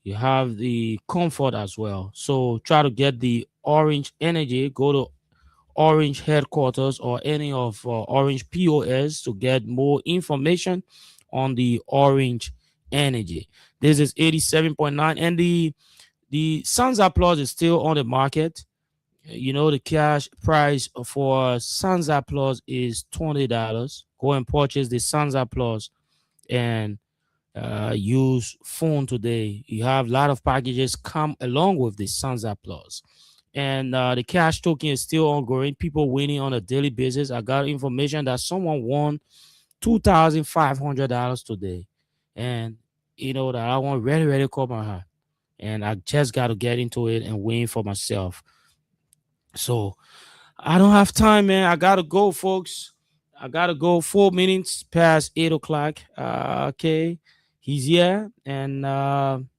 You have the comfort as well. So try to get the Orange Energy. Go to Orange headquarters or any of Orange POS to get more information on the Orange Energy. This is 87.9, and the Sansa Plus is still on the market. You know, the cash price for Sansa Plus is $20. Go and purchase the Sansa Plus and use phone today. You have a lot of packages come along with the Sansa Plus. And the cash token is still ongoing. People winning on a daily basis. I got information that someone won $2,500 today. And you know that I want really caught my heart. And I just got to get into it and win for myself. So I don't have time, man. I gotta go, folks. I gotta go. 4 minutes past 8 o'clock. Okay, he's here, and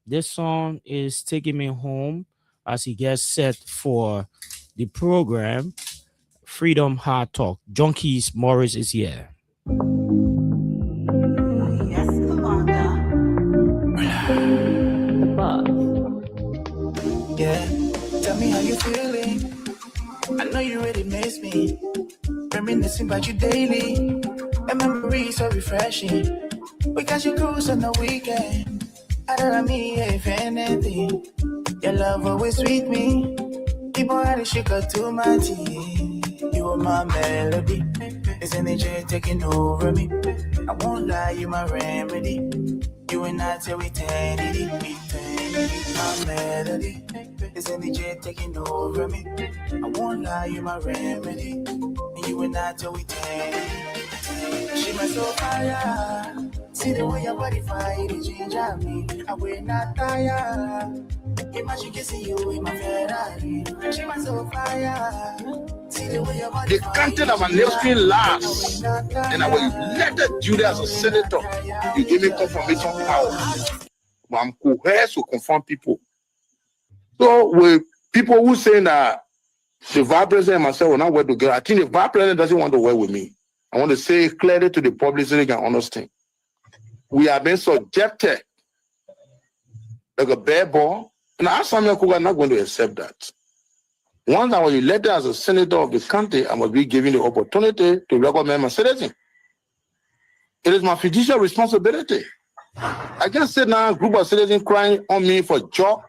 this song is taking me home as he gets set for the program. Freedom Hard Talk. Junkies Morris is here. Yes, Commander. The boss. Yeah, tell me how you feeling. I know you really miss me. Reminiscing about you daily. A memory so refreshing. We catch you cruise on the weekend. I don't me if anything. Your love always sweet me. People had a sugar to my tea. You are my melody. It's energy taking over me. I won't lie, you my remedy. You and I till eternity. My melody. It's energy taking over me. I won't lie, you my remedy. And you and I till eternity. She my soul fire. See the way your body fire, it ginger me. I will not tire. Imagine kissing you in my Ferrari. She my soul fire. See the way your body The content of an Austrian last, and I will elected Judah as a senator. You give me confirmation power. But I'm coerced to confront people. So with people who say that the vice president and myself will not work together, I think the vice president doesn't want to work with me. I want to say clearly to the public so they can understand. We have been subjected like a bare ball, and I Samuel Kuga not going to accept that. Once I was elected as a senator of the country, I must be given the opportunity to recommend my citizen. It is my fiduciary responsibility. I can't sit now, a group of citizens crying on me for job.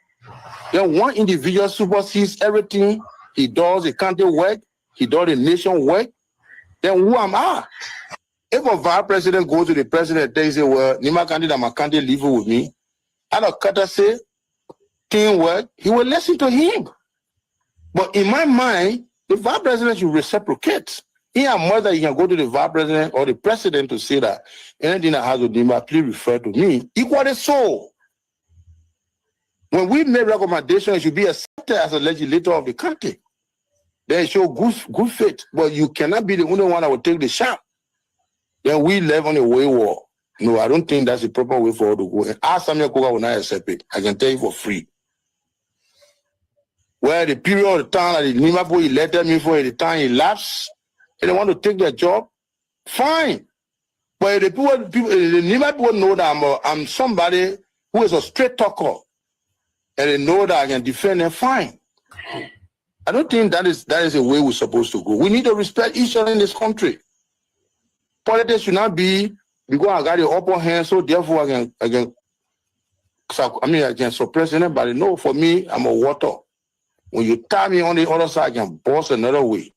Then one individual supersedes everything he does, the country work, he does the nation work. Then who am I? If a vice president goes to the president and says, well, Nima candidate, my country live with me, out of courtesy, teamwork, he will listen to him. But in my mind, the vice president should reciprocate. He and mother, he can go to the vice president or the president to say that anything that has to do, please refer to me. Equally so. When we make recommendations, it should be accepted as a legislator of the country. Then show good faith. But you cannot be the only one that will take the shot. Then we live on a wayward. No, I don't think that's the proper way for us to go. And ask Samuel Koga will not accept it. I can tell you for free. Where the period of the time that the Liverpool elected me for, the time elapsed, and they want to take their job, fine. But the Liverpool know that I'm somebody who is a straight talker, and they know that I can defend them, fine. I don't think that is the way we're supposed to go. We need to respect each other in this country. Politics should not be because I got the upper hand, so therefore I can suppress anybody. No, for me, I'm a water. When you tie me on the other side, I can boss another way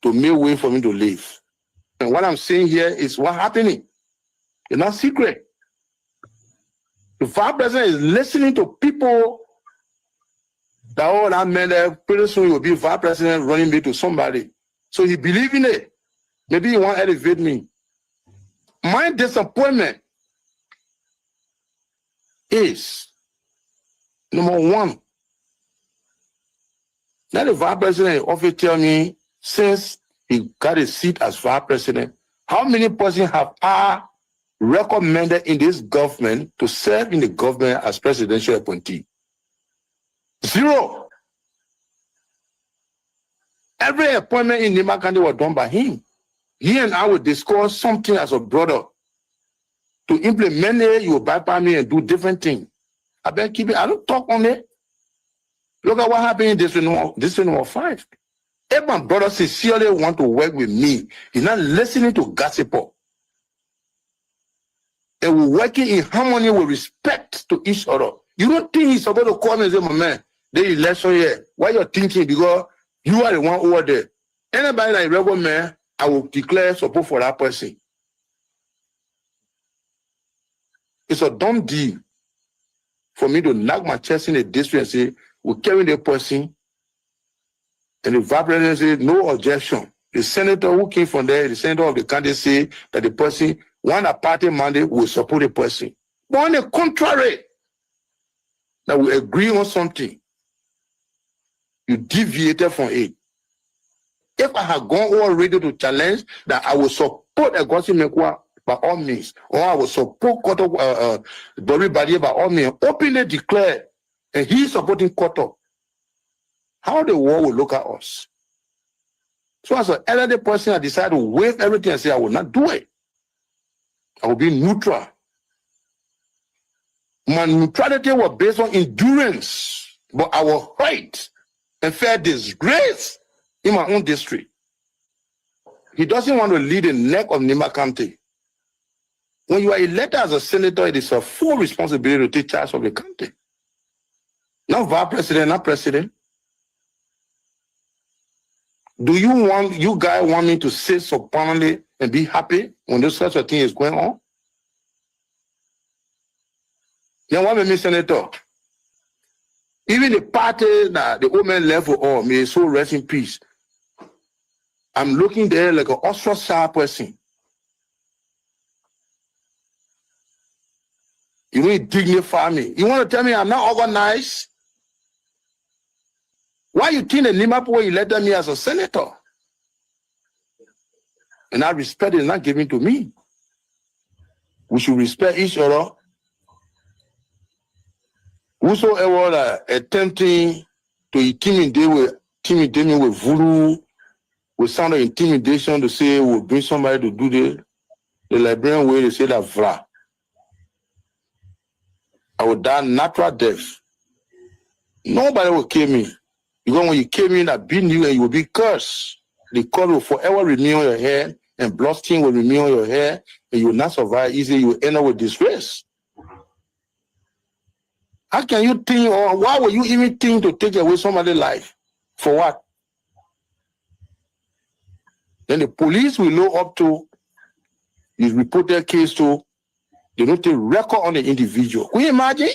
to make way for me to live. And what I'm saying here is what's happening. It's not secret. The vice president is listening to people that all that meant pretty soon he will be vice president running me to somebody. So he believes in it. Maybe he want to elevate me. My disappointment is, number one, that the vice president often tell me, since he got a seat as vice president, how many persons have I recommended in this government to serve in the government as presidential appointee? 0. Every appointment in Nima County was done by him. He and I will discuss something as a brother. To implement it, you will bypass me and do different things. I been keep it. I don't talk on it. Look at what happened in this number 5. If my brother sincerely want to work with me, he's not listening to gossip. And we're working in harmony with respect to each other. You don't think he's supposed to call me and say, my man, the election here. Why you're thinking? Because you are the one over there. Anybody like rebel man, I will declare support for that person. It's a dumb deal for me to knock my chest in the district and say, we're carrying the person. And the vice president said, no objection. The senator who came from there, the senator of the country said that the person, one a party mandate will support the person. But on the contrary, that we agree on something, you deviated from it. If I had gone already to challenge that I will support a Gossip Mekwa by all means, or I will support Koto Bori Badier by all means, openly declare, and he's supporting Koto, how the world will look at us. So as an elderly person, I decided to waive everything and say I will not do it. I will be neutral. My neutrality was based on endurance, but I was hurt and felt disgrace in my own district. He doesn't want to lead the neck of Nima County. When you are elected as a senator, it is a full responsibility to take charge of the country. Not vice president, not president. Do you guys want me to sit supinely and be happy when this such a thing is going on? Then what me senator? Even the party that the old man left for all, may so rest in peace. I'm looking there like an ostracized person. You don't dignify me. You want to tell me I'm not organized? Why you think the Limapo elected me as a senator? And that respect is not given to me. We should respect each other. Whosoever attempting to intimidate me with voodoo, with sound of intimidation to say we'll bring somebody to do this, the Liberian way to say that vra. I will die natural death. Nobody will kill me. Because when you kill me, I beat you and you will be cursed. The curse will forever remain on your head, and blood stain will remain on your hair, and you will not survive easily. You will end up with disgrace. How can you think, or why would you even think to take away somebody's life? For what? Then the police will know up to, you report their case to, they don't take record on the individual. Can you imagine?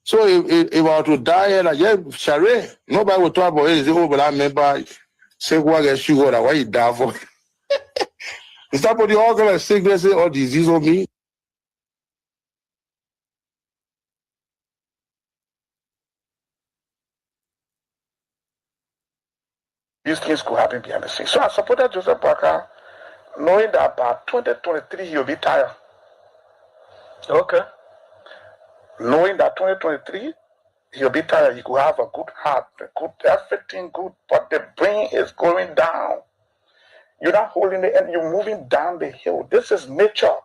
So if I were to die here, like, yeah, Shari, nobody will talk about it. Say, oh, but I remember, say, what get sugar, why you die for? Is that what the all kind of sickness or disease on me? These things could happen behind the scenes. So I supported Joseph Parker, knowing that by 2023 he'll be tired. Okay. Knowing that 2023 he'll be tired, he could have a good heart, a good everything good, but the brain is going down. You're not holding the end, you're moving down the hill. This is nature.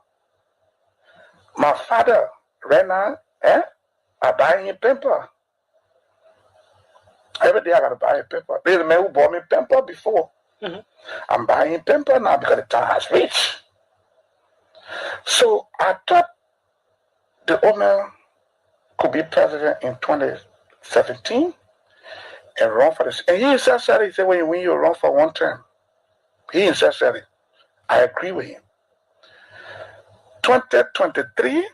My father, right now, I buy him pamper. Every day I gotta buy a pamper. There's a man who bought me pamper before. Mm-hmm. I'm buying pamper now because the time has reached. So I thought the old man could be president in 2017 and run for this. And he himself said, he said, when you run for one term, he himself said it. I agree with him. 2023,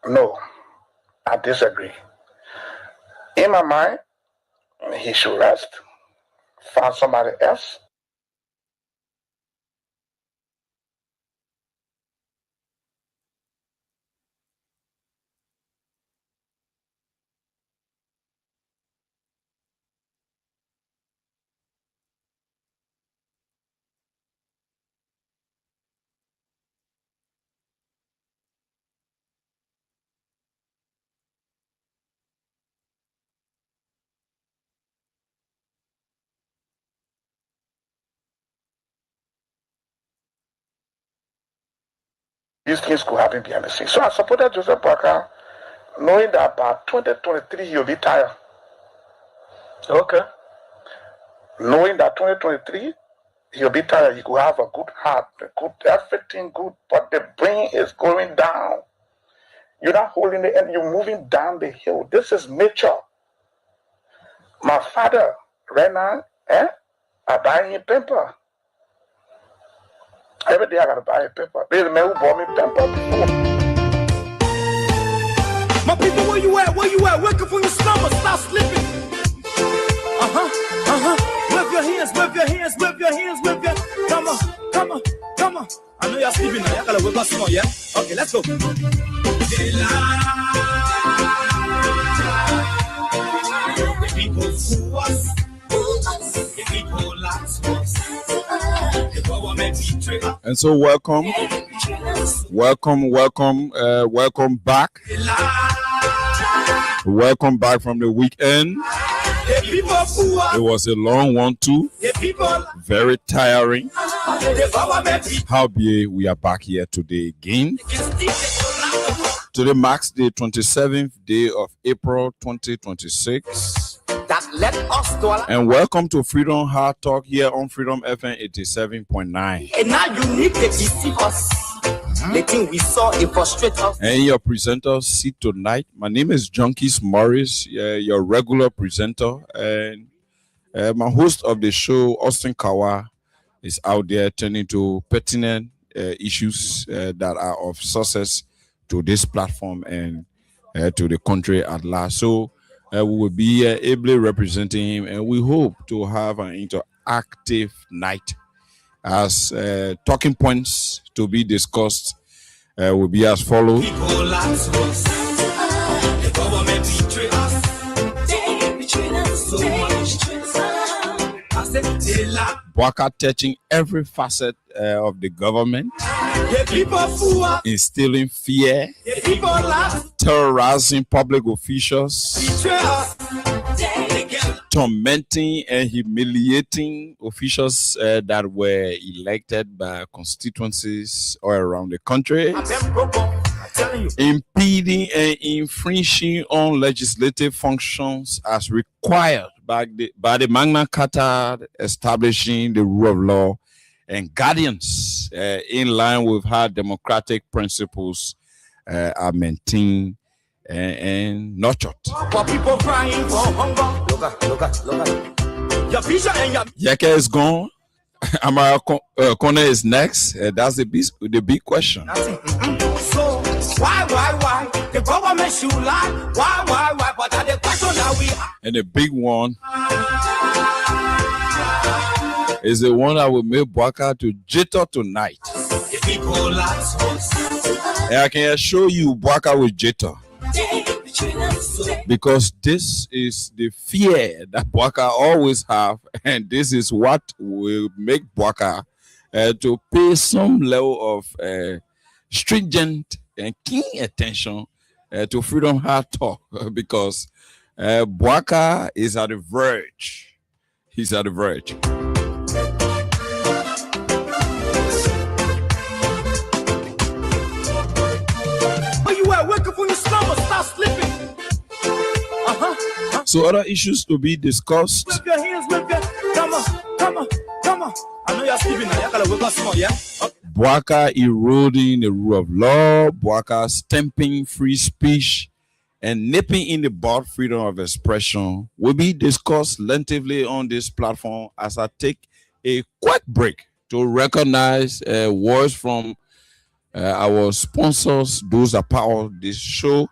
no, I disagree. In my mind, he should rest, find somebody else. These things could happen behind the scenes. So I supported Joseph Parker, knowing that by 2023 he'll be tired. Okay. Knowing that 2023 he'll be tired, he could have a good heart, everything good, but the brain is going down. You're not holding the end, you're moving down the hill. This is nature. My father, right now, I buy him pamper. Every day I gotta buy a pamper. There's a man who bought me pamper before. My people, where you at? Where you at? Wake up from your slumber, stop slipping. Wave your hands, wave your hands, wave your hands, wave your. Come on, come on, come on. I know you're sleeping now. You gotta wake up small, yeah? Okay, let's go. The people who us, the people last us, the government betray us. And so welcome back. Welcome back from the weekend. It was a long one too. Very tiring. Howbeit, we are back here today again. Today marks the 27th day of April 2026. And welcome to Freedom Hard Talk here on Freedom FM 87.9. And now you need to deceive us. The thing we saw, it frustrates us. And your presenters see tonight. My name is Junkies Morris, your regular presenter. And my host of the show, Austin Kawa, is out there turning to pertinent issues that are of success to this platform and to the country at large. So we will be ably representing him, and we hope to have an interactive night as talking points to be discussed will be as follows. Bwaka touching every facet of the government, instilling fear, terrorizing public officials, tormenting and humiliating officials that were elected by constituencies all around the country, impeding and infringing on legislative functions as required by the Magna Carta, establishing the rule of law and guardians in line with how democratic principles are maintained and nurtured. Yeke is gone. Amara Kone is next. That's the big question. So why? The government should lie. Why? But that's the question that we have. And the big one is the one that will make Bwaka to jitter tonight. The people last us. And I can assure you Bwaka will jitter. Because this is the fear that Bwaka always have, and this is what will make Bwaka to pay some level of stringent and keen attention to Freedom Hard Talk, because Bwaka is at the verge. He's at the verge. Where you at? Wake up from your slumber, stop slipping. So other issues to be discussed. Wave your hands, wave your. Come on. I know you're sleeping now. You gotta wake up small, yeah? Okay. Bwaka eroding the rule of law, Bwaka stamping free speech, and nipping in the bud freedom of expression will be discussed lengthily on this platform as I take a quick break to recognize words from our sponsors, those that power this show.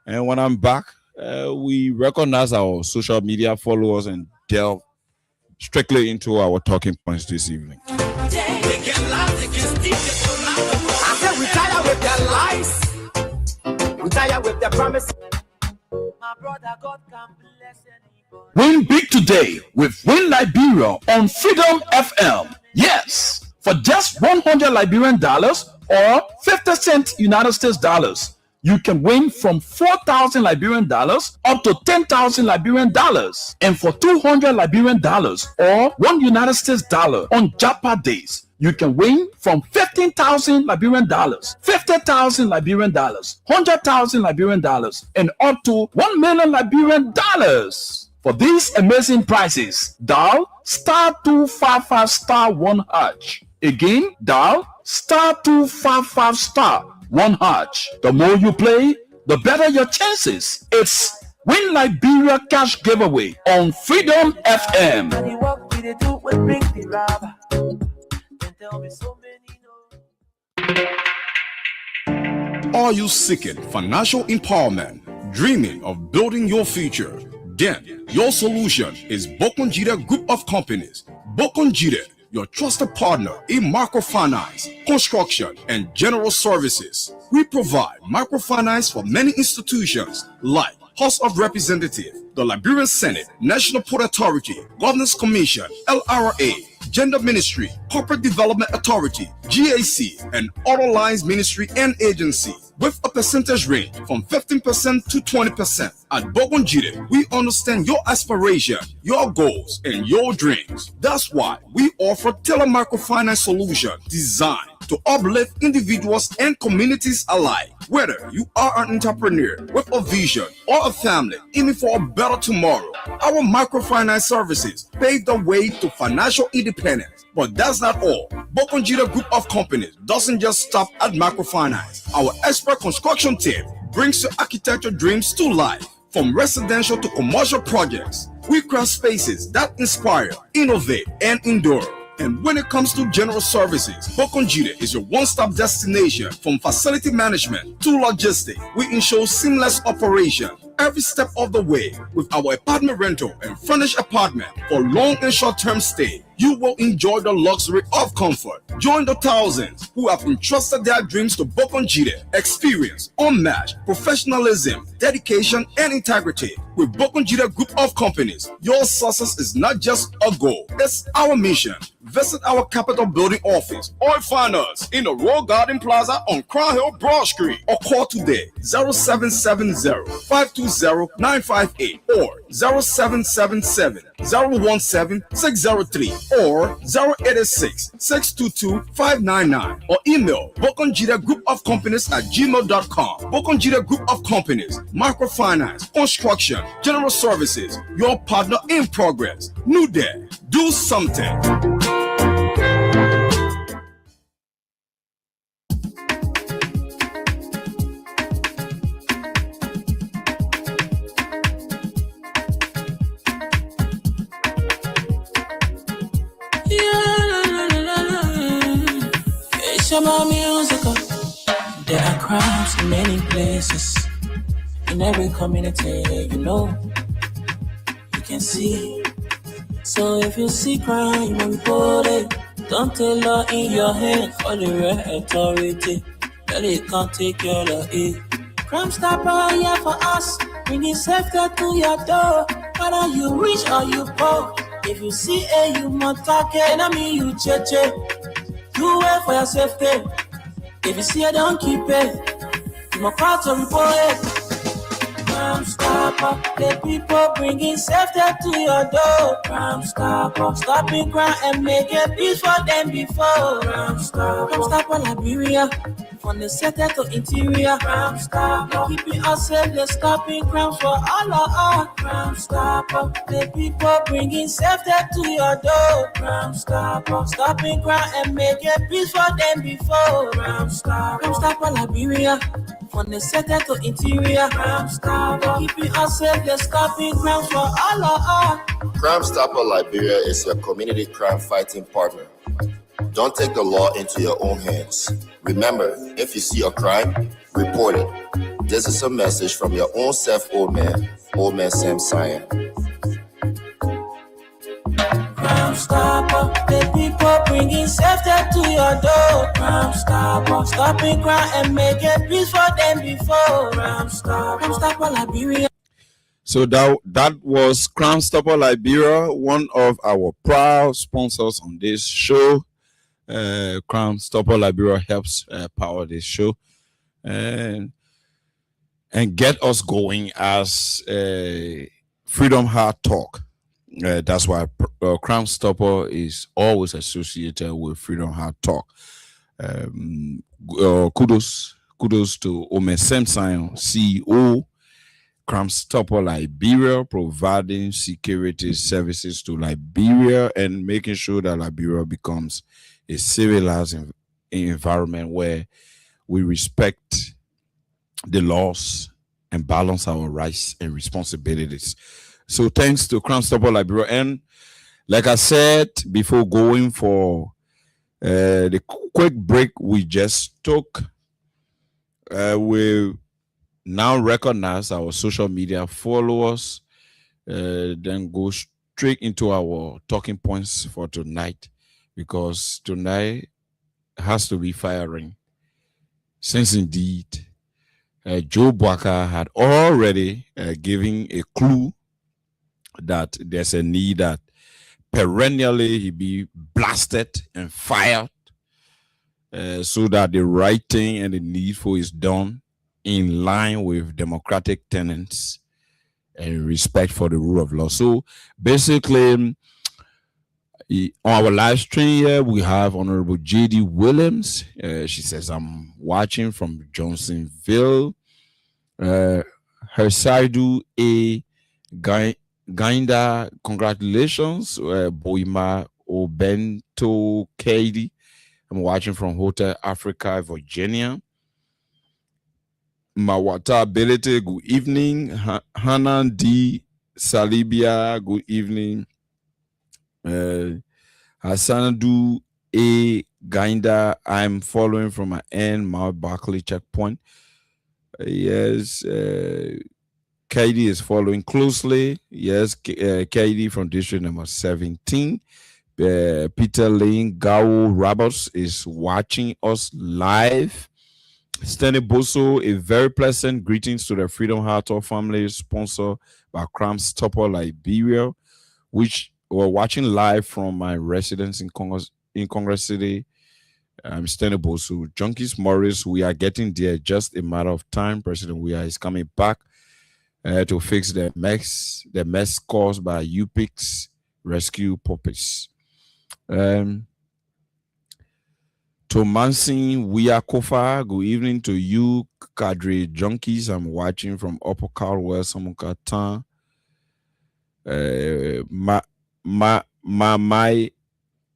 And when I'm back, we recognize our social media followers and delve strictly into our talking points this evening. I said retire with their lies. Retire with their promises. My brother, God can bless anybody. Win big today with Win Liberia on Freedom FM. Yes, for just $100 Liberian dollars or 50 cents United States dollars. You can win from 4,000 Liberian dollars up to 10,000 Liberian dollars. And for $200 Liberian dollars or $1 United States dollar on Japa days, you can win from 15,000 Liberian dollars, 50,000 Liberian dollars, 100,000 Liberian dollars, and up to 1 million Liberian dollars. For these amazing prizes, dial *255 *1#. Again, dial *255 *1#. The more you play, the better your chances. It's Win Liberia Cash Giveaway on Freedom FM. Are you seeking financial empowerment, dreaming of building your future? Then your solution is Bokonjide Group of Companies. Bokonjide, your trusted partner in microfinance, construction, and general services. We provide microfinance for many institutions like House of Representatives, the Liberian Senate, National Port Authority, Governance Commission, LRA, Gender Ministry, Corporate Development Authority, GAC, and Other Lines Ministry and Agency, with a percentage range from 15% to 20%. At Bokonjide, we understand your aspiration, your goals, and your dreams. That's why we offer tailored microfinance solutions designed to uplift individuals and communities alike. Whether you are an entrepreneur with a vision or a family aiming for a better tomorrow, our microfinance services pave the way to financial independence. But that's not all. Bokonjide Group of Companies doesn't just stop at microfinance. Our expert construction team brings your architecture dreams to life. From residential to commercial projects, we craft spaces that inspire, innovate, and endure. And when it comes to general services, Bokonjide is your one-stop destination. From facility management to logistics, we ensure seamless operation every step of the way. With our apartment rental and furnished apartment for long and short-term stay, you will enjoy the luxury of comfort. Join the thousands who have entrusted their dreams to Bokonjide. Experience unmatched professionalism, dedication, and integrity. With Bokonjide Group of Companies, your success is not just a goal, it's our mission. Visit our Capitol Building office or find us in the Royal Garden Plaza on Crown Hill, Broad Street, or call today 0770-520-958 or 0777-017-603 or 0886-622-599 or email Bokonjide Group of Companies at gmail.com. Bokonjide Group of Companies, microfinance, construction, general services, your partner in progress. New day, do something. My music, there are crowds in many places, in every community, you can see. So if you see crime, you report it. Don't take law in your hand, call the right authority. Tell it can't take your law in. Crime stopper here for us, bringing safety to your door. Whether you rich or you poor, if you see a human target, enemy you cheche. You wait for your safety. If you see it, don't keep it. You are proud to report it. Crime stopper, the people bringing safety to your door. Crime stopper, stopping crime and making peace for them before. Crime stopper, Liberia, from the center to interior. Crime stopper, keeping us safe, they're stopping crimes for all of us. Crime stopper, the people bringing safety to your door. Crime stopper, stopping crime and making peace for them before. Crime stopper, Liberia, from the center to interior. Crime stopper, keeping us safe, they're stopping crimes for all of us. Crime Stopper Liberia is your community crime fighting partner. Don't take the law into your own hands. Remember, if you see a crime, report it. This is a message from your own self, old man Sam Cyan. Crime Stopper, the people bringing safety to your door. Crime Stopper, stopping crime and making peace for them before. Crime Stopper Liberia. So that was Crime Stopper Liberia, one of our proud sponsors on this show. Crime Stopper Liberia helps power this show and get us going as Freedom Heart Talk. That's why Crime Stopper is always associated with Freedom Heart Talk. Kudos to Omer Semsan, CEO, Crime Stopper Liberia, providing security services to Liberia and making sure that Liberia becomes a civilized environment where we respect the laws and balance our rights and responsibilities. So thanks to Crime Stopper Liberia. And like I said before going for the quick break we just took, we now recognize our social media followers, then go straight into our talking points for tonight, because tonight has to be firing. Since indeed, Joe Bwaka had already given a clue that there's a need that perennially he be blasted and fired, so that the right thing and the needful is done in line with democratic tenets and respect for the rule of law. So basically, on our live stream here, we have Honorable J.D. Williams. She says, I'm watching from Johnsonville. Hersaidu A. Gainda, congratulations. Boima Obento Katie. I'm watching from Hotel Africa, Virginia. Mawata Ability, good evening. Hannah D. Salibia, good evening. Hassanadu A. Gainda, I'm following from my end, Mount Barkley checkpoint. Yes, Katie is following closely. Yes, Katie from district number 17. Peter Lane Gao Roberts is watching us live. Stanley Boso, a very pleasant greetings to the Freedom Heart Talk family, sponsored by Crime Stopper Liberia, which we're watching live from my residence in Congress City. I'm Stanley Boso. Junkies Morris, we are getting there, just a matter of time. President Weah is coming back to fix the mess caused by UPIC's rescue purpose. Tomansin Wiakofa, good evening to you, Kadri Junkies. I'm watching from Upper Caldwell, Samukatan.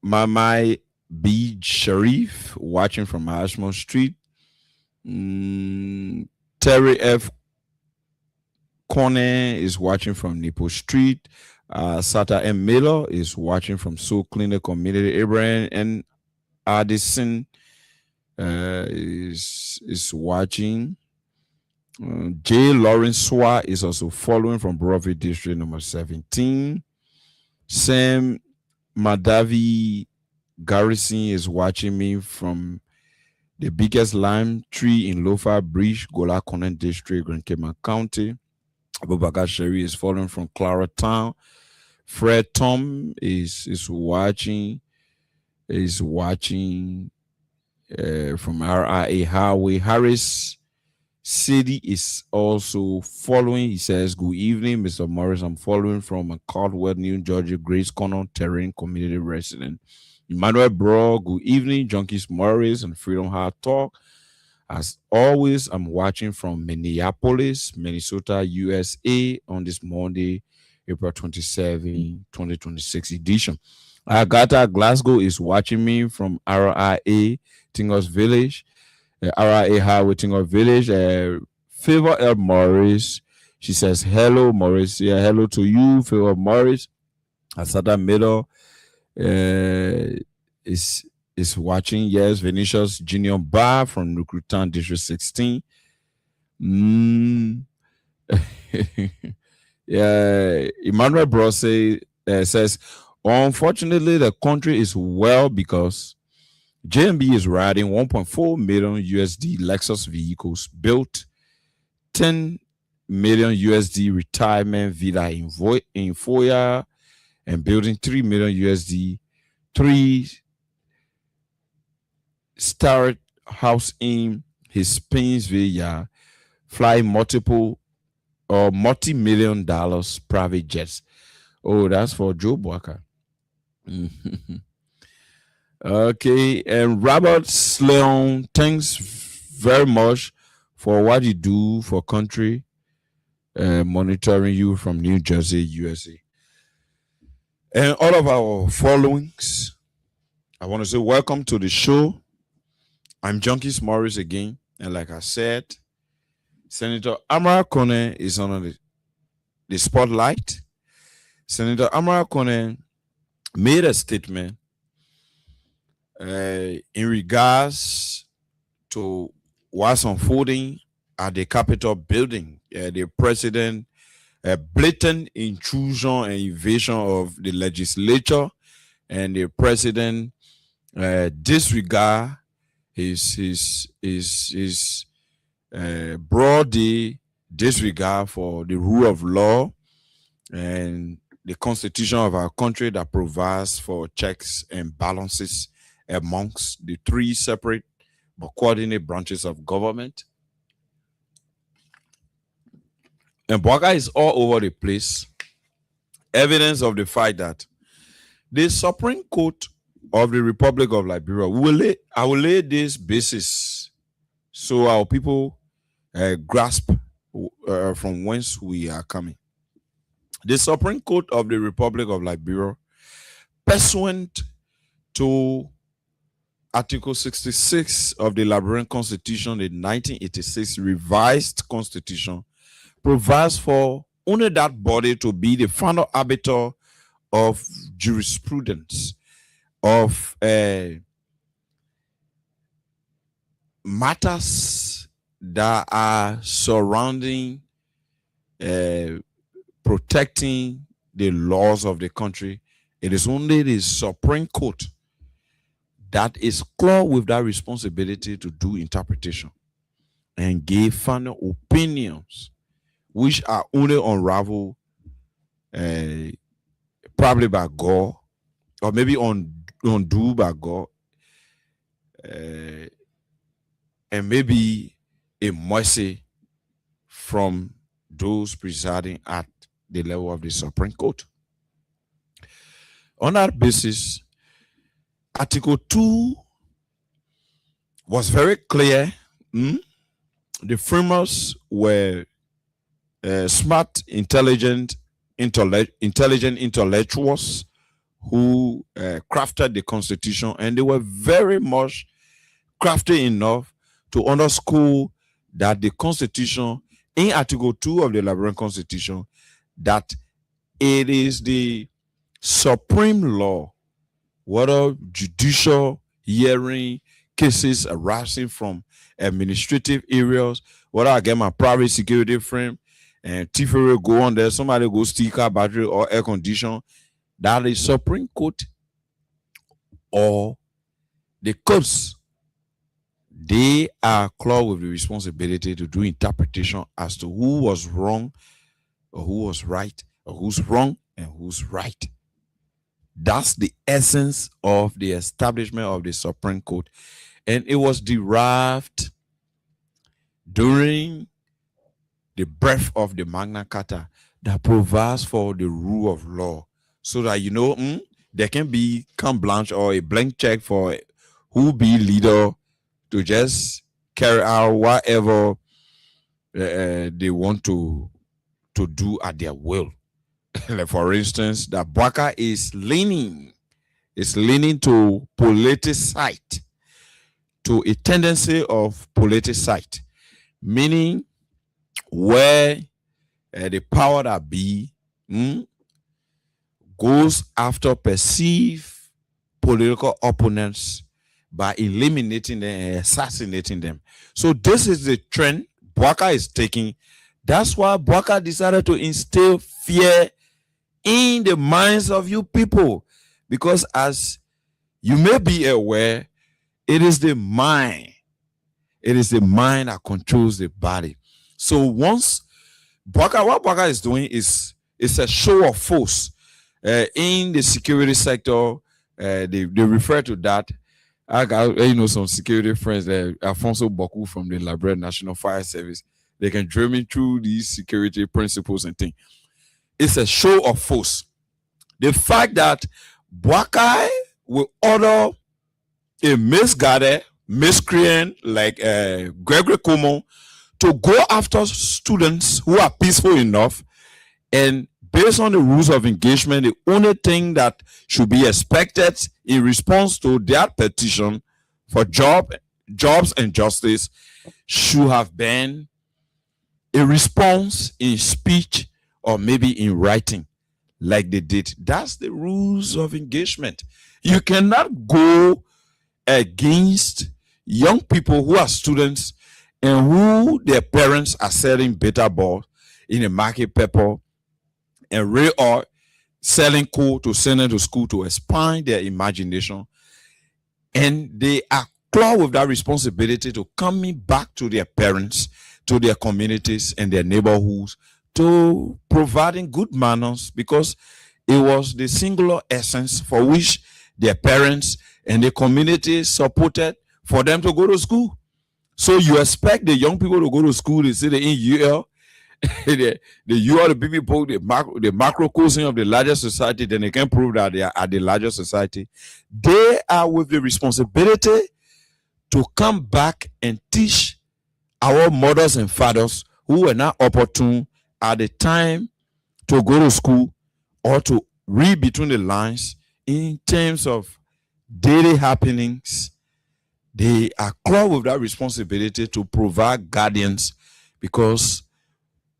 Mamai B. Sharif, watching from Ashmore Street. Terry F. Kone is watching from Nipo Street. Sata M. Miller is watching from Soul Clinic Community. Abraham and Addison is watching. J. Lawrence Swa is also following from Broadway District number 17. Sam Madavi Garrison is watching me from the biggest lime tree in Lofa Bridge, Gola Conan District, Grand Cayman County. Abubakar Sherry is following from Clara Town. Fred Tom is watching from RIA Highway. Harris City is also following. He says, good evening, Mr. Morris. I'm following from Caldwell, New Georgia, Grace Corner Terrain Community Resident. Emmanuel Bro, good evening, Junkies Morris and Freedom Heart Talk. As always, I'm watching from Minneapolis, Minnesota, USA on this Monday, April 27, 2026 edition. Agatha Glasgow is watching me from RIA Tingos Village, RIA Highway Tingos Village. Favor L. Morris, she says, hello, Morris. Yeah, hello to you, Favor Morris. Asada Middle is watching. Yes, Vinicius Junior Bar from Nukutan District 16. Yeah, Emmanuel Brose says, unfortunately, the country is well because JMB is riding 1.4 million USD Lexus vehicles, built 10 million USD retirement villa in Foya, and building 3 million USD 3-star house in his Painesville yard, fly multi-million dollars private jets. Oh, that's for Joe Bwaka. Okay, and Robert Sloan, thanks very much for what you do for country, monitoring you from New Jersey, USA. And all of our followings, I want to say welcome to the show. I'm Junkies Morris again, and like I said, Senator Amara Kone is on the spotlight. Senator Amara Kone made a statement in regards to what's unfolding at the Capitol building. The president, blatant intrusion and invasion of the legislature, and the president disregard his broad disregard for the rule of law and the constitution of our country that provides for checks and balances amongst the three separate but coordinate branches of government. And Boga is all over the place. Evidence of the fact that the Supreme Court of the Republic of Liberia I will lay this basis so our people grasp from whence we are coming. The Supreme Court of the Republic of Liberia, pursuant to Article 66 of the Liberian Constitution, the 1986 revised Constitution, provides for only that body to be the final arbiter of jurisprudence, of matters that are surrounding protecting the laws of the country. It is only the Supreme Court that is clothed with that responsibility to do interpretation and give final opinions, which are only unraveled probably by God, or maybe undue by God, and maybe a mercy from those presiding at the level of the Supreme Court. On that basis, Article 2 was very clear. The framers were smart, intelligent intellectuals who crafted the Constitution, and they were very much crafty enough to underscore that the Constitution, in Article 2 of the Liberian Constitution, that it is the supreme law, whether judicial hearing cases arising from administrative areas, whether I get my private security frame and thievery go on there, somebody go sticker, battery, or air condition, that is Supreme Court or the courts, they are clothed with the responsibility to do interpretation as to who was wrong or who was right, or who's wrong and who's right. That's the essence of the establishment of the Supreme Court. And it was derived during the birth of the Magna Carta that provides for the rule of law, so that, there can be carte blanche or a blank check for who be leader to just carry out whatever they want to do at their will. Like, for instance, that Baka is leaning to politicide, to a tendency of politicide, meaning where the power that be goes after perceived political opponents by eliminating them and assassinating them. So this is the trend Baka is taking. That's why Baka decided to instill fear in the minds of you people, because as you may be aware, it is the mind that controls the body. So once what Baka is doing is a show of force in the security sector. They refer to that. I got some security friends, Alfonso Boku from the Liberian National Fire Service. They can drill me through these security principles and things. It's a show of force. The fact that Boakai will order a misguided, miscreant like Gregory Cuomo to go after students who are peaceful enough, and based on the rules of engagement, the only thing that should be expected in response to their petition for jobs and justice should have been a response in speech or maybe in writing, like they did. That's the rules of engagement. You cannot go against young people who are students and who their parents are selling bitter ball in a market pepper and real or selling coal to send them to school to expand their imagination. And they are clothed with that responsibility to coming back to their parents, to their communities and their neighborhoods, to providing good manners, because it was the singular essence for which their parents and the community supported for them to go to school. So you expect the young people to go to school, they say they in UL, the UL, the people, the macrocosm of the larger society, then they can prove that they are at the larger society. They are with the responsibility to come back and teach our mothers and fathers who were not opportune at the time to go to school or to read between the lines in terms of daily happenings. They are clothed with that responsibility to provide guardians, because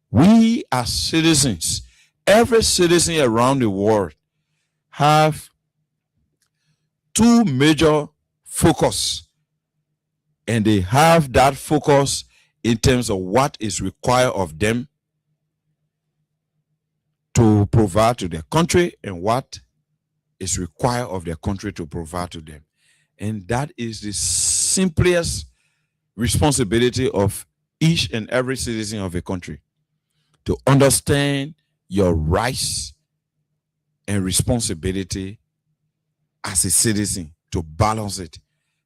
we as citizens, every citizen around the world, have two major focus, and they have that focus in terms of what is required of them to provide to their country and what is required of their country to provide to them. And that is the simplest responsibility of each and every citizen of a country, to understand your rights and responsibility as a citizen, to balance it.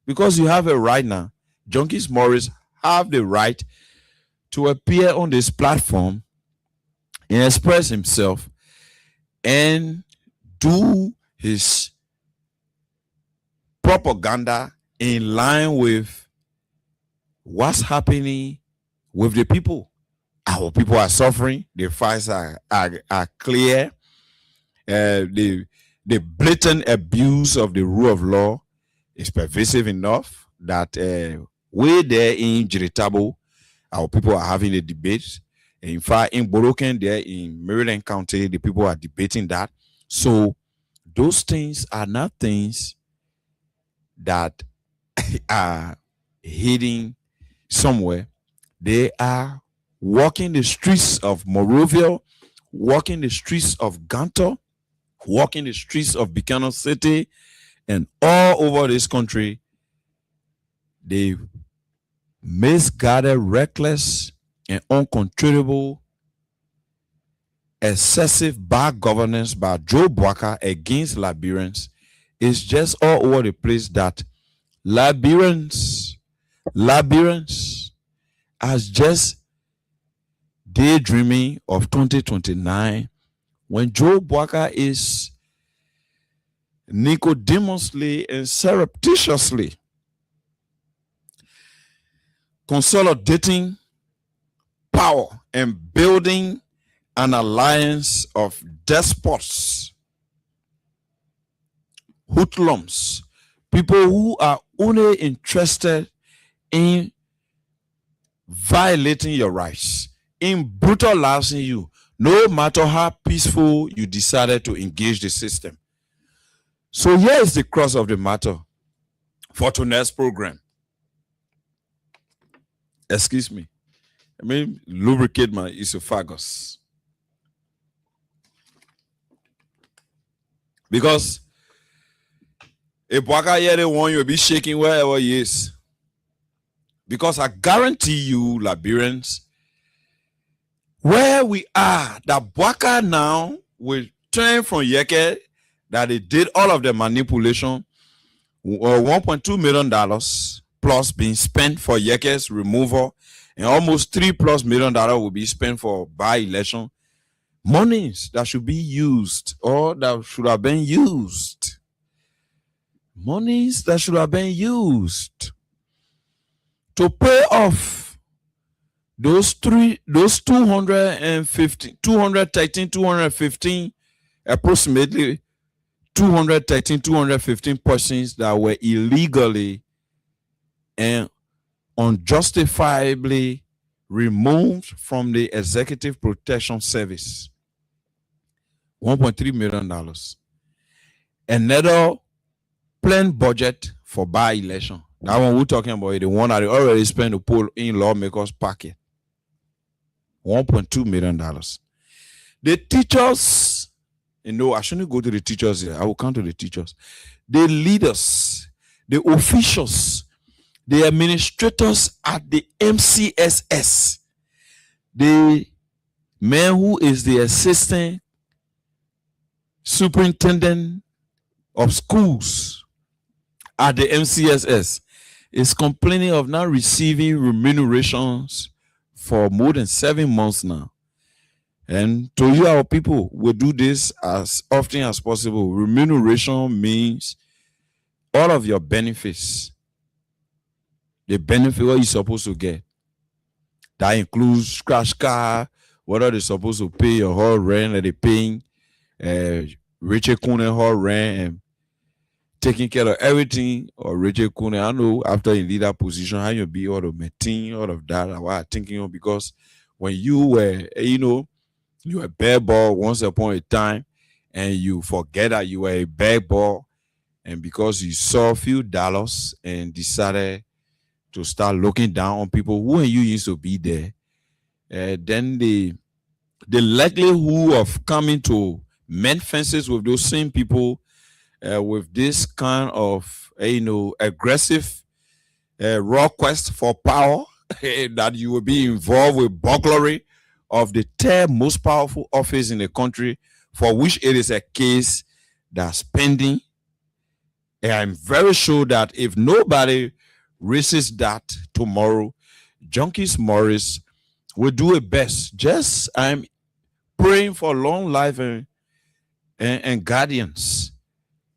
Because you have a right now, Junkies Morris have the right to appear on this platform and express himself and do his propaganda in line with what's happening with the people. Our people are suffering. The fights are clear. The blatant abuse of the rule of law is pervasive enough that way there in Jiritabo, our people are having a debate. In fact, in Boroken, there in Maryland County, the people are debating that. So those things are not things that are hidden somewhere. They are walking the streets of Morovia, walking the streets of Ganto, walking the streets of Buchanan City, and all over this country. They misguided, reckless, and uncontrollable, excessive bad governance by Joe Boakai against Liberians is just all over the place, that Liberians are just daydreaming of 2029 when Joe Boakai is Nicodemously and surreptitiously consolidating power and building an alliance of despots, hoodlums, people who are only interested in violating your rights, in brutalizing you, no matter how peaceful you decided to engage the system. So here is the crux of the matter for tonight's program. Excuse me. I mean, lubricate my esophagus. Because if Boakai here they want you to be shaking wherever he is. Because I guarantee you, Liberians, where we are, that Boakai now will turn from Yeke, that they did all of the manipulation, $1.2 million plus being spent for Yeke's removal, and almost $3+ million will be spent for by-election. Monies that should be used or that should have been used Monies that should have been used to pay off those 250, 213, 215, approximately 213, 215 persons that were illegally and unjustifiably removed from the Executive Protection Service. $1.3 million. Another planned budget for by-election. That one we're talking about, the one that they already spent to pull in lawmakers' pocket. $1.2 million. The teachers, I shouldn't go to the teachers here. I will come to the teachers. The leaders, the officials, the administrators at the MCSS, the man who is the assistant superintendent of schools at the MCSS, is complaining of not receiving remunerations for more than 7 months now. And to you, our people, will do this as often as possible. Remuneration means all of your benefits, the benefit what you're supposed to get. That includes scratch card, what are they supposed to pay your whole rent that they paying, Richard Kuhn whole rent, and taking care of everything. Or Richard Kuhn, I know after you lead that position, how you be all of maintain all of that. What I'm thinking of, because when you were, you were a bad ball once upon a time, and you forget that you were a bad ball, and because you saw a few dollars and decided to start looking down on people who you used to be there, then the likelihood of coming to mend fences with those same people with this kind of aggressive raw quest for power, that you will be involved with burglary of the third most powerful office in the country, for which it is a case that's pending. And I'm very sure that if nobody raises that tomorrow, Junkies Morris will do it best. Just I'm praying for long life and guardians.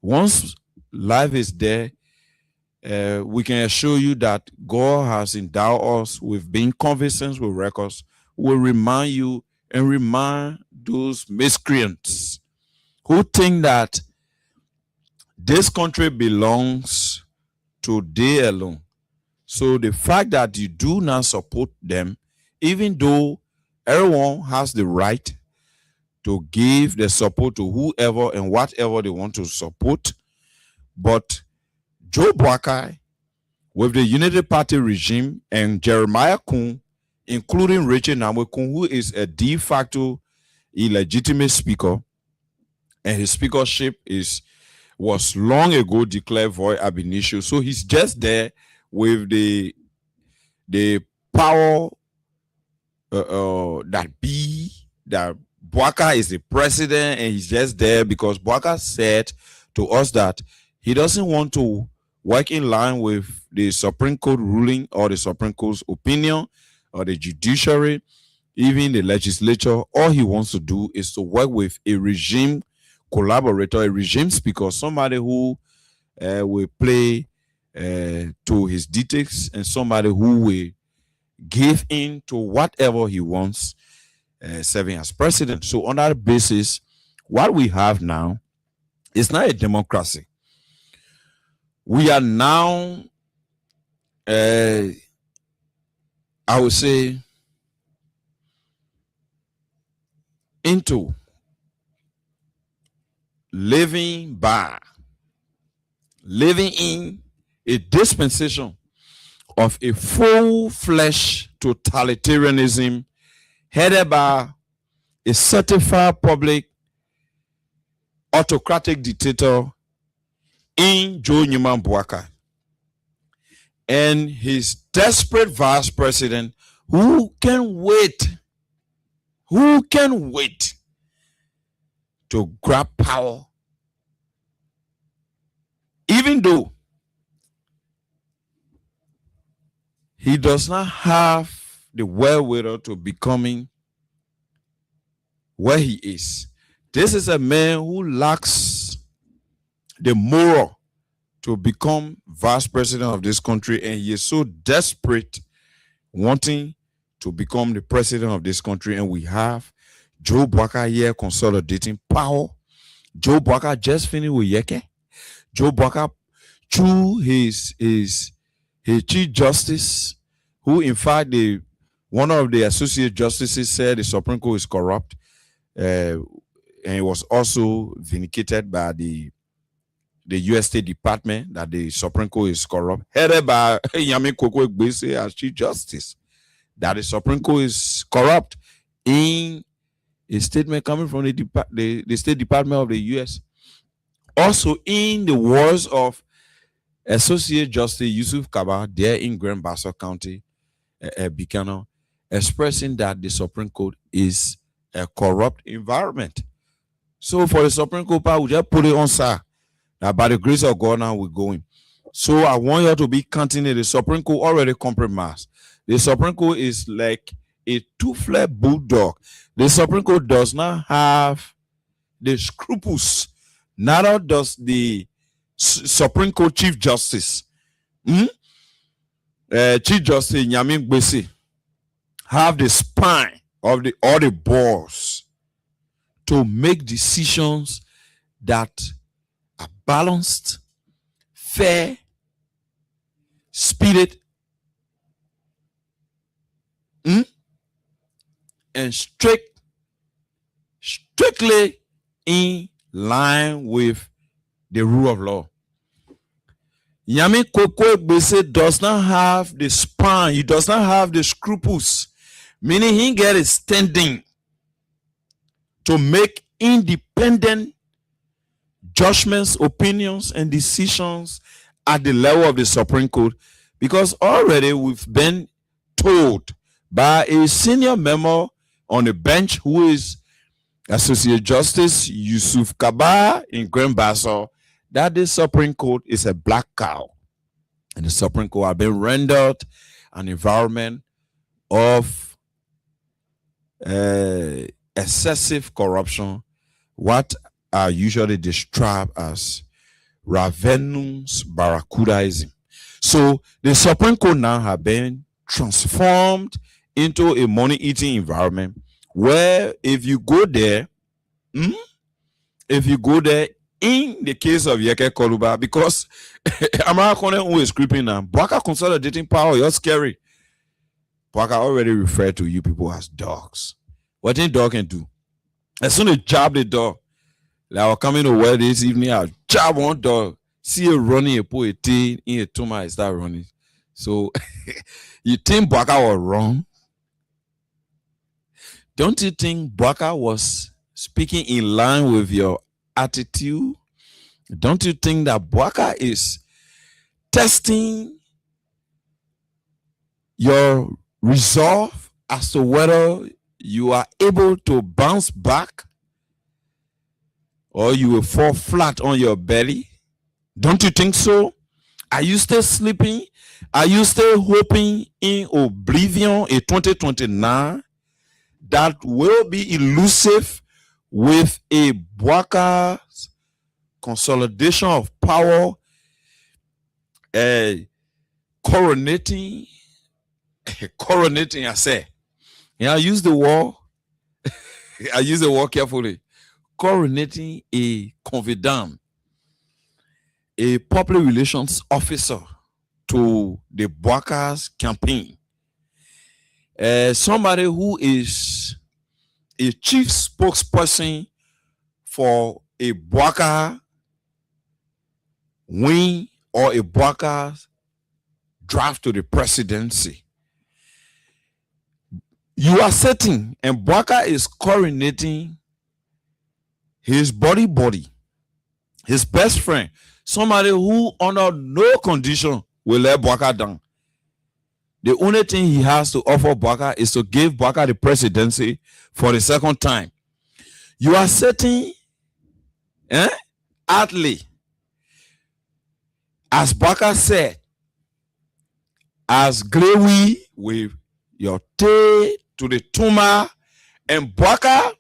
Once life is there, we can assure you that God has endowed us with being conversant with records. Will remind you and remind those miscreants who think that this country belongs to they alone. So the fact that you do not support them, even though everyone has the right to give the support to whoever and whatever they want to support, but Joe Boakai, with the Unity Party regime, and Jeremiah Kun, including Richard Namwekun, who is a de facto illegitimate speaker, and his speakership was long ago declared void ab initio. So he's just there with the power that Boakai is the president, and he's just there because Boakai said to us that he doesn't want to work in line with the Supreme Court ruling or the Supreme Court's opinion or the judiciary, even the legislature. All he wants to do is to work with a regime collaborator, a regime speaker, somebody who will play to his dictates, and somebody who will give in to whatever he wants, serving as president. So on that basis, what we have now is not a democracy. We are now, I would say, into living in a dispensation of a full-fledged totalitarianism headed by a certified public autocratic dictator in Joe Newman Boakai and his desperate vice president, who can wait to grab power, even though he does not have the wherewithal to becoming where he is. This is a man who lacks the moral to become vice president of this country, and he is so desperate wanting to become the president of this country. And we have Joe Bwaka here consolidating power. Joe Bwaka just finished with Yeke. Joe Bwaka, through his chief justice, who in fact one of the associate justices said the Supreme Court is corrupt, and it was also vindicated by the U.S. State Department that the Supreme Court is corrupt, headed by Yami Koko Egbese as Chief Justice, that the Supreme Court is corrupt in a statement coming from the State Department of the U.S. Also, in the words of Associate Justice Yusuf Kaba there in Grand Bassa County, Bikano, expressing that the Supreme Court is a corrupt environment. So for the Supreme Court, we just put it on side. Now, by the grace of God, now we're going. So I want you to be continuing. The Supreme Court already compromised. The Supreme Court is like a two-flat bulldog. The Supreme Court does not have the scruples. Neither does the Supreme Court Chief Justice. Chief Justice Nyamin Gbese have the spine of all the balls to make decisions that are balanced, fair, spirited, and strictly in line with the rule of law. Yami Koko Egbese does not have the spine, he does not have the scruples, meaning he get a standing to make independent judgments, opinions, and decisions at the level of the Supreme Court, because already we've been told by a senior member on the bench who is Associate Justice Yusuf Kaba in Grand Bassa that the Supreme Court is a black cow, and the Supreme Court have been rendered an environment of excessive corruption, what are usually described as ravenous barracudaism. So the Supreme Court now have been transformed into a money-eating environment where if you go there in the case of Yeke Koluba, because American who is creeping now, Bwaka consolidating power, you're scary. Bwaka already referred to you people as dogs. What a dog can do. As soon as you jab the dog, like I was coming to work this evening, I'll jab one dog, see it running, a put a thing in a tumor, and start running. So you think Bwaka was wrong? Don't you think Bwaka was speaking in line with your attitude? Don't you think that Bwaka is testing your resolve as to whether you are able to bounce back or you will fall flat on your belly? Don't you think so? Are you still sleeping? Are you still hoping in oblivion in 2029 that will be elusive with a Bwaka's consolidation of power, coronating, I say. Yeah, I use the word carefully. Coronating a confidant, a public relations officer to the Bwaka's campaign. Somebody who is a chief spokesperson for a Bwaka win or a Bwaka draft to the presidency. You are sitting and Bwaka is coronating his body, his best friend, somebody who under no condition will let Bwaka down. The only thing he has to offer Bwaka is to give Bwaka the presidency for the second time. You are sitting, Atlee, as Bwaka said, as Grewy with your tay to the tumor, and Bwaka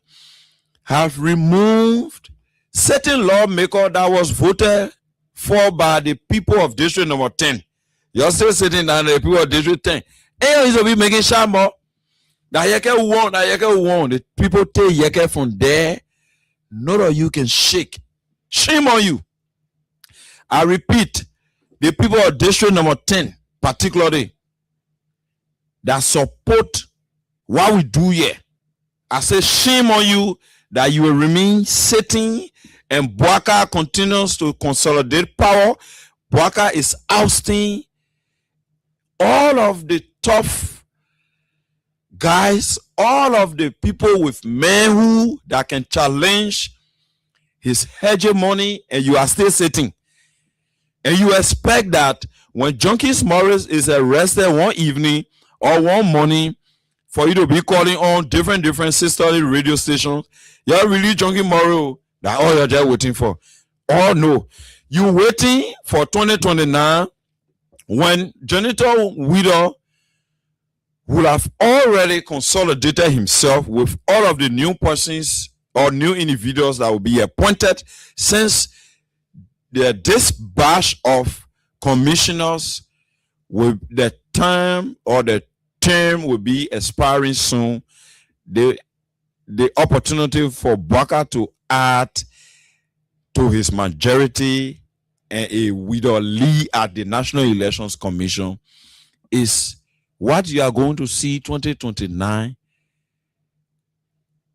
have removed certain lawmaker that was voted for by the people of district number 10. You're still sitting down, the people of district 10. And he's be making shambo. That yeke won, the people take yeke from there. None of you can shake. Shame on you. I repeat, the people of district number 10, particularly, that support what we do here. I say shame on you that you will remain sitting and Bwaka continues to consolidate power. Bwaka is ousting all of the tough guys, all of the people with manhood that can challenge his hegemony, and you are still sitting. And you expect that when Junkies Morris is arrested one evening or one morning, for you to be calling on different sisterly radio stations, you're really Junkie Morris. That's all you're just waiting for. Oh no, you waiting for 2029 when Janitor Widow will have already consolidated himself with all of the new persons or new individuals that will be appointed, since this batch of commissioners with the time or the term will be expiring soon. The opportunity for Bwaka to add to his majority and a widow Lee at the National Elections Commission is what you are going to see 2029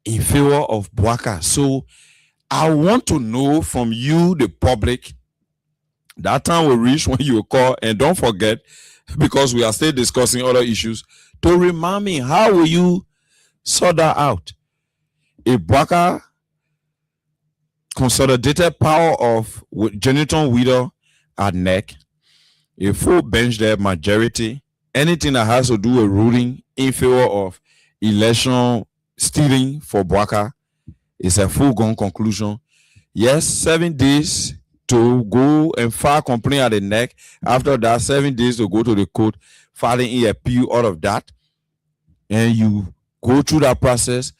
in favor of Bwaka. So I want to know from you, the public, that time will reach when you will call, and don't forget, because we are still discussing other issues, to remind me, how will you sort that out? A Bwaka consolidated power of Jonathan Widow at neck, a full bench there majority, anything that has to do with ruling in favor of election stealing for Bwaka is a full-gone conclusion. Yes, 7 days to go and file complaint at the neck. After that, 7 days to go to the court, filing an appeal, all of that. And you go through that process,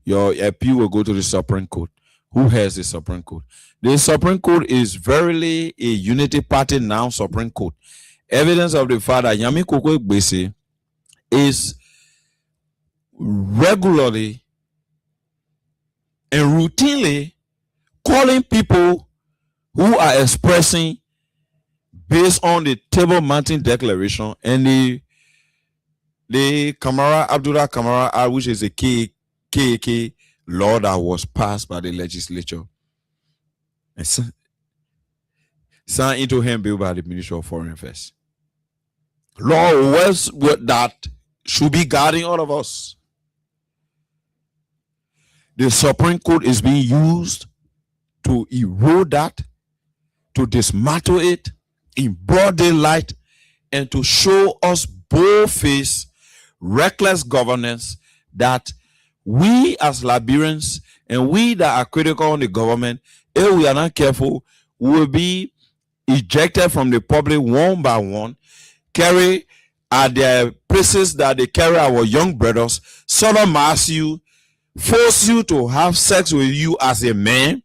your appeal will go to the Supreme Court. Who has the Supreme Court? The Supreme Court is verily a unity party now Supreme Court. Evidence of the fact that Yami Koko Gbese is regularly and routinely calling people who are expressing based on the Table Mountain Declaration and the Kamara Abdullah Kamara, which is a KK law that was passed by the legislature and signed into him bill by the Ministry of Foreign Affairs. Law was that should be guarding all of us. The Supreme Court is being used to erode that, to dismantle it in broad daylight, and to show us bold-faced, reckless governance that we as Liberians and we that are critical on the government, if we are not careful, will be ejected from the public one by one, carry at their places that they carry our young brothers, sodomize you, force you to have sex with you as a man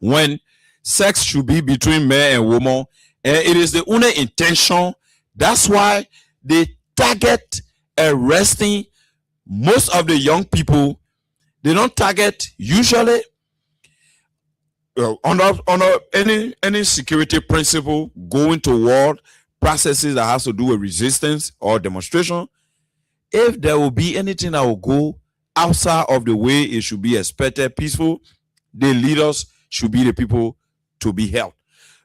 when sex should be between man and woman, and it is the only intention. That's why they target arresting most of the young people. They don't target usually under any security principle going toward processes that has to do with resistance or demonstration. If there will be anything that will go outside of the way it should be expected, peaceful, the leaders should be the people to be held.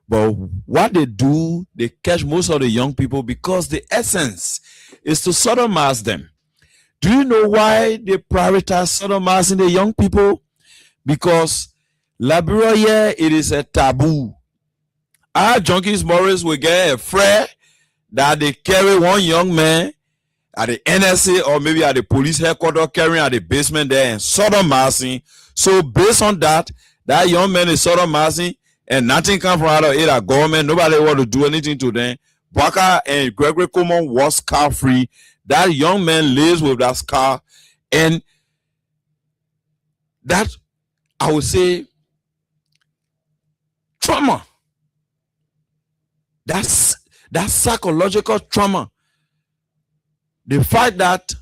But what they do, they catch most of the young people because the essence is to sodomize them. Do you know why they prioritize sodomizing the young people? Because Liberia here, it is a taboo. Our Junkies Morris will get a threat that they carry one young man at the NSA or maybe at the police headquarters, carrying at the basement there and sodomizing. So based on that, that young man is sodomizing and nothing comes from out of it at government. Nobody want to do anything to them. Bwaka and Gregory Coleman was scar-free. That young man lives with that scar, and that, I would say, trauma That's that psychological trauma. The fact that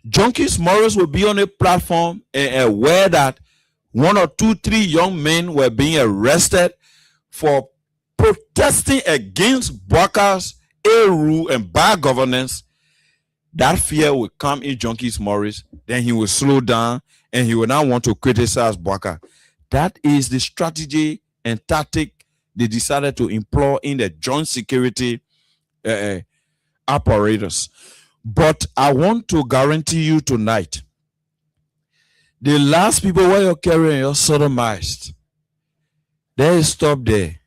Junkies Morris will be on a platform and aware that 1 or 2, 3 young men were being arrested for protesting against Bwaka's ill rule and bad governance. That fear will come in Junkies Morris. Then he will slow down and he will not want to criticize Bwaka. That is the strategy and tactic they decided to employ in the joint security apparatus. But I want to guarantee you tonight, the last people where you're carrying your sodomized, they stop there.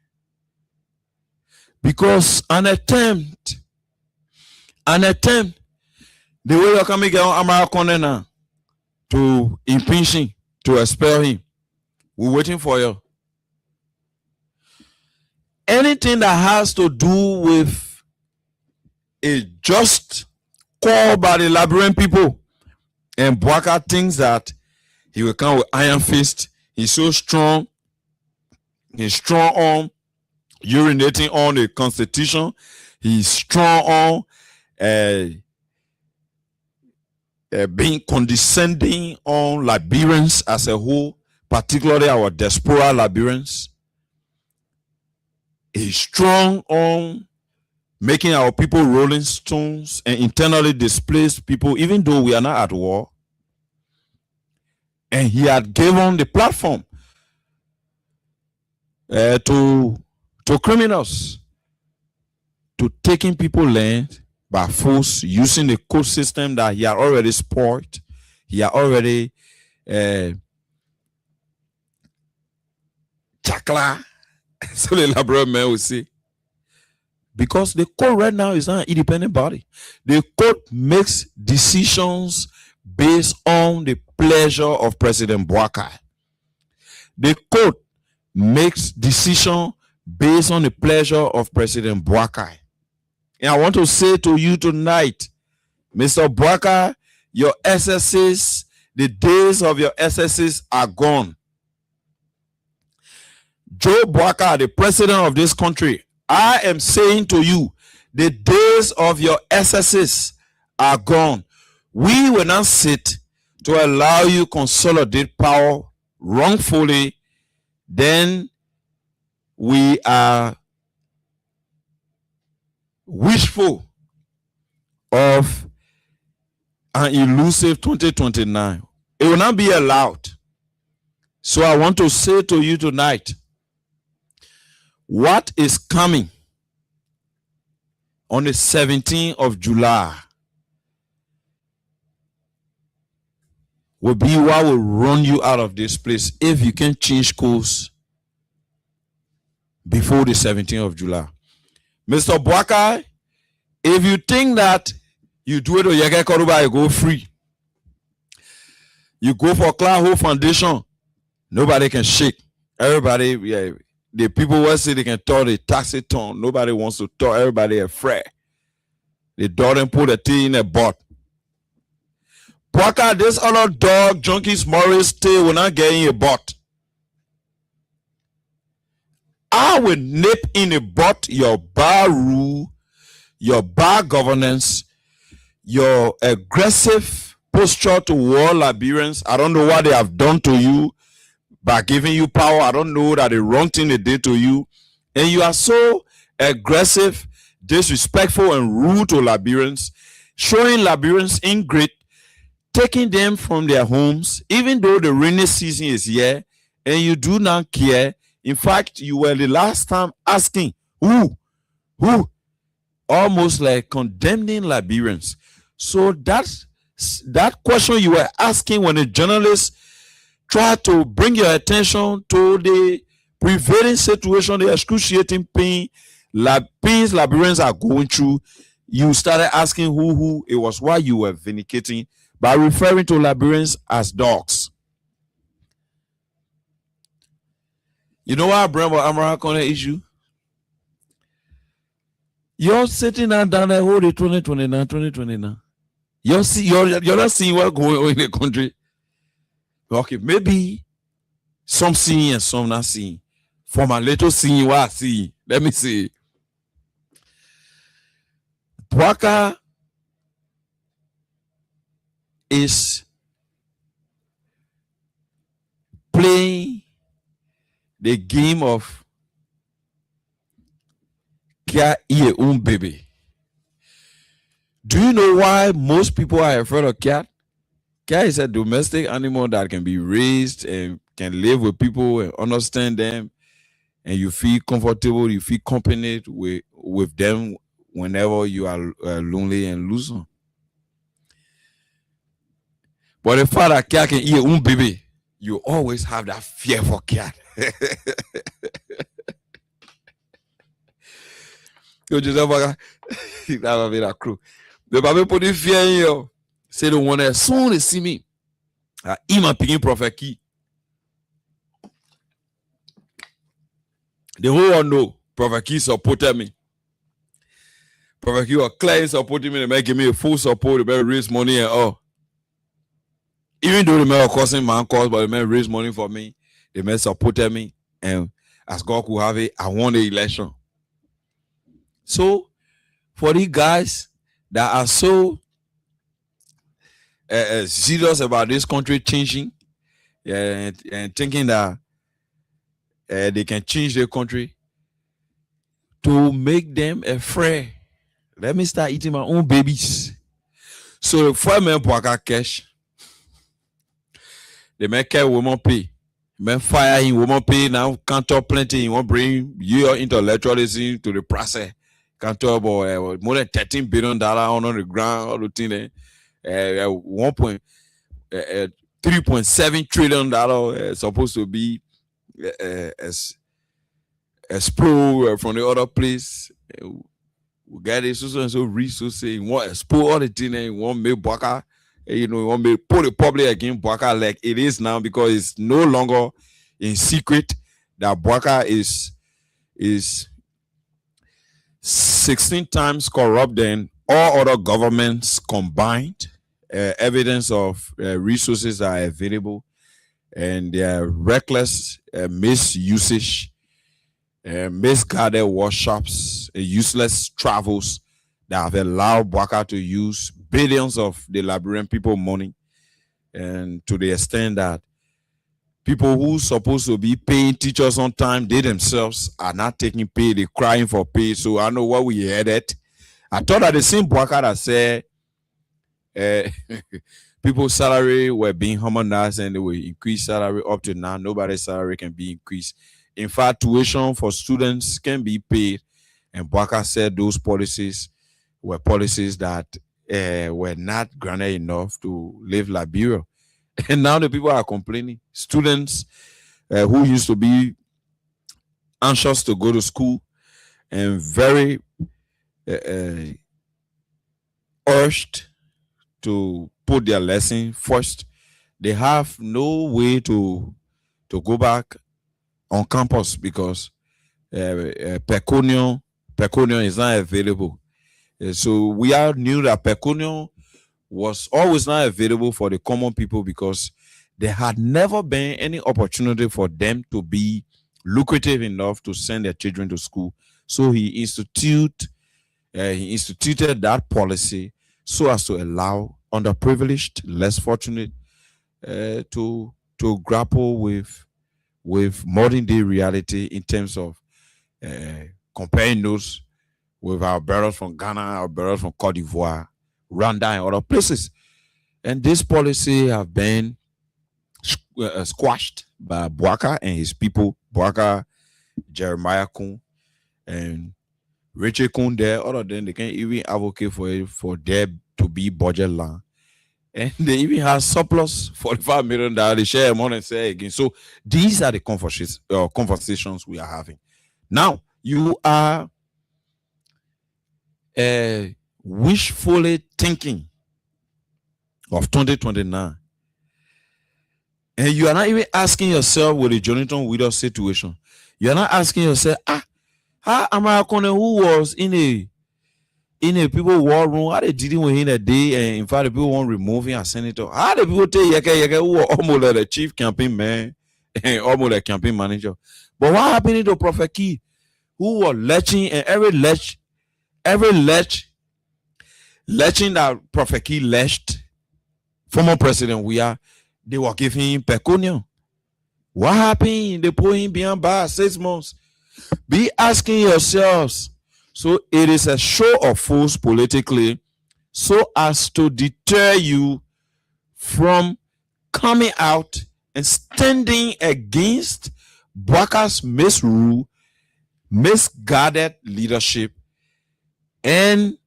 Because an attempt, the way you're coming on American now to impeach him, to expel him, we're waiting for you. Anything that has to do with a just call by the Liberian people, and Bwaka thinks that he will come with iron fist. He's so strong. He's strong on urinating on the constitution. He's strong on being condescending on Liberians as a whole, particularly our diaspora Liberians. He's strong on making our people rolling stones and internally displaced people, even though we are not at war. And he had given the platform to criminals, to taking people land by force, using the code system that he had already spoiled. He had already chakla, so the Liberian man will say. Because the court right now is not an independent body. The court makes decisions based on the pleasure of President Bwaka. The court makes decisions based on the pleasure of President Bwaka. And I want to say to you tonight, Mr. Bwaka, your SSS, the days of your SSS are gone. Joe Bwaka, the president of this country, I am saying to you, the days of your SSS are gone. We will not sit to allow you consolidate power wrongfully. Then we are wishful of an elusive 2029. It will not be allowed. So I want to say to you tonight, what is coming on the 17th of July will be what will run you out of this place if you can change course before the 17th of July. Mr. Bwaka, if you think that you do it or you get Koruba, you go free. You go for Cloud Hope Foundation, nobody can shake. Everybody, yeah. The people will say they can talk the taxi tone. Nobody wants to talk. Everybody afraid. The dog and put a thing in a butt. Bwaka, this other dog, Junkies Morris, still will not get in a butt. I will nip in the butt your bad rule, your bad governance, your aggressive posture toward Liberians. I don't know what they have done to you by giving you power. I don't know that the wrong thing they did to you. And you are so aggressive, disrespectful, and rude to Liberians, showing Liberians ingrate, taking them from their homes, even though the rainy season is here, and you do not care. In fact, you were the last time asking, who, almost like condemning Liberians. So that question you were asking when a journalist tried to bring your attention to the prevailing situation, the excruciating pains Liberians are going through, you started asking who. It was why you were vindicating by referring to Liberians as dogs. You know what I bring about American issue? You're sitting down there, hold it 2029. You're not seeing what's going on in the country. Okay, maybe some seeing and some not seeing. For my little seeing what I see, let me see. Boaka is playing the game of Kia Ie baby. Do you know why most people are afraid of cat? Cat is a domestic animal that can be raised and can live with people and understand them, and you feel comfortable, you feel company with them whenever you are lonely and lonesome. But the fact that cat can eat your own baby, you always have that fear for cat. Yo, Joseph, that will be that crew. The Bible put the fear in you. Say the one that soon they see me. He my picking prophet key. The whole one know prophet key supported me. Prophet key or clients supporting me. They may give me a full support. They may raise money and all. Even though they may costing my cost, but they may raise money for me. They may support me. And as God could have it, I won the election. So, for these guys that are so serious about this country changing and thinking that they can change their country, to make them afraid, let me start eating my own babies. So, for me, Boaka cash, they make care woman pay. Men fire him, woman pay now, can't talk plenty. He won't bring your intellectualism to the process. Can't talk about more than $13 billion on the ground, all the thing. 3.7 trillion supposed to be as pro from the other place. We get it so and so resources. You want explore all the thing and you want make Boaka. You know, you want me put the public against Boaka like it is now, because it's no longer in secret that Boaka is 16 times corrupt than all other governments combined. Evidence of resources are available, and their reckless misusage, misguided workshops, useless travels that have allowed Boaka to use billions of the Liberian people money, and to the extent that people who supposed to be paying teachers on time, they themselves are not taking pay. They're crying for pay. So I know what we headed. I thought that the same Boaka that said people's salary were being harmonized and they will increase salary. Up to now, nobody's salary can be increased. In fact, tuition for students can be paid. And Boaka said those policies were policies that were not granted enough to live Liberia. And now the people are complaining. Students who used to be anxious to go to school and very urged to put their lesson first, they have no way to go back on campus because pecunion is not available. So we all knew that pecunion was always not available for the common people because there had never been any opportunity for them to be lucrative enough to send their children to school. So he instituted that policy so as to allow underprivileged, less fortunate to grapple with modern day reality in terms of comparing those with our brothers from Ghana, our brothers from Cote d'Ivoire, Rwanda, and other places. And this policy have been squashed by Boaka and his people, Boaka, Jeremiah Kun, and Richard Kun there. Other than they can even advocate for there to be budget land. And they even have surplus $45 million. They share money and say again. So these are the conversations we are having. Now, you are wishfully thinking of 2029. And you are not even asking yourself with the Jonathan Widow situation. You are not asking yourself, how am I going who was in a people war room? How they dealing with him that day? And in fact, the people want removing a senator. How the people take Yeke who were almost like the chief campaign man and almost like campaign manager? But what happened to Prophet Key, who was leching and every lech Leching that Prophet Key left, former president, they were giving him pecuniary. What happened? They put him behind bars 6 months. Be asking yourselves. So it is a show of force politically, so as to deter you from coming out and standing against Bwaka's misrule, misguided leadership, and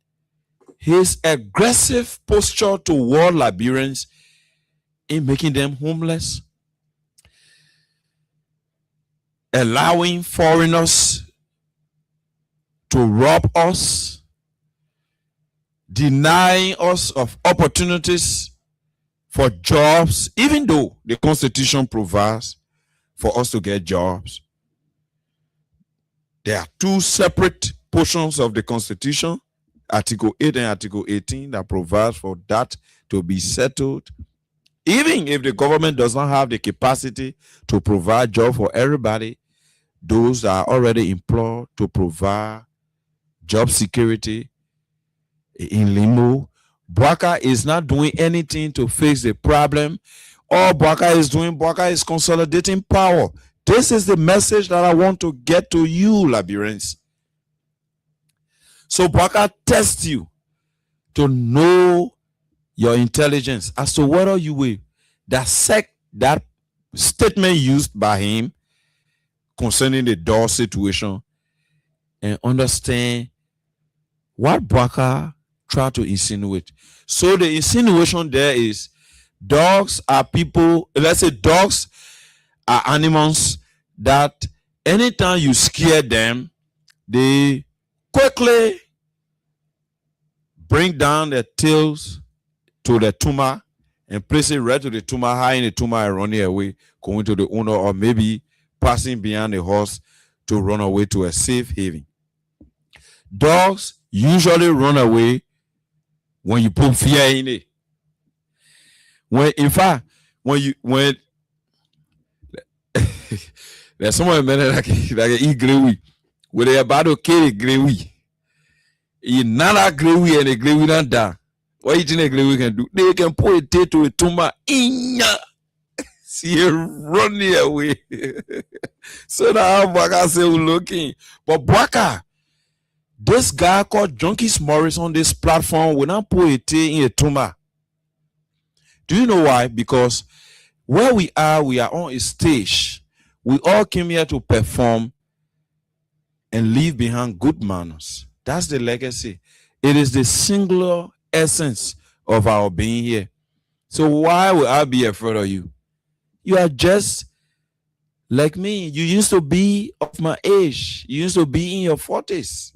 his aggressive posture toward Liberians in making them homeless, allowing foreigners to rob us, denying us of opportunities for jobs, even though the Constitution provides for us to get jobs. There are two separate portions of the Constitution, Article 8 and Article 18, that provides for that to be settled. Even if the government does not have the capacity to provide jobs for everybody, those that are already employed to provide job security in Limo, Bwaka is not doing anything to fix the problem. All Bwaka is consolidating power. This is the message that I want to get to you, Liberians. So Bwaka tests you to know your intelligence as to whether you will that statement used by him concerning the door situation and understand what Bwaka tried to insinuate. So the insinuation there is dogs are people, let's say dogs are animals that anytime you scare them, they quickly bring down their tails to the tumor and place it right to the tumor, high in the tumor and running away, going to the owner, or maybe passing behind the horse to run away to a safe haven. Dogs usually run away when you put fear in it. When there's someone like eat gravy, when they about to kill a gravy, you not gravy and a gravy not down. What you think a gravy can do? They can put a tail to a tumor in ya. See it running away. So now Bwaka say we're looking. But Bwaka, this guy called Junkies Morris on this platform will not put a tail in a tumor. Do you know why? Because where we are on a stage. We all came here to perform and leave behind good manners. That's the legacy. It is the singular essence of our being here. So why would I be afraid of you? You are just like me. You used to be of my age. You used to be in your 40s.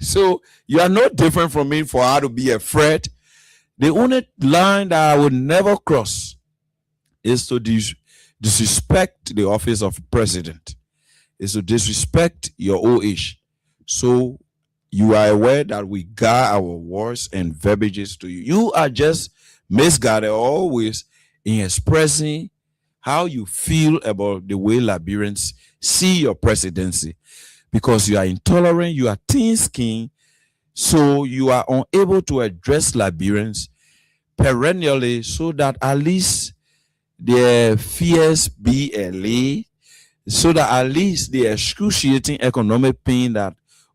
So you are no different from me for how to be afraid. The only line that I would never cross is to disrespect the office of president, is to disrespect your old age. So you are aware that we guard our words and verbiages to you. You are just misguided always in expressing how you feel about the way Liberians see your presidency, because you are intolerant, you are thin-skinned, so you are unable to address Liberians perennially, so that at least their fears be allayed, so that at least the excruciating economic pain that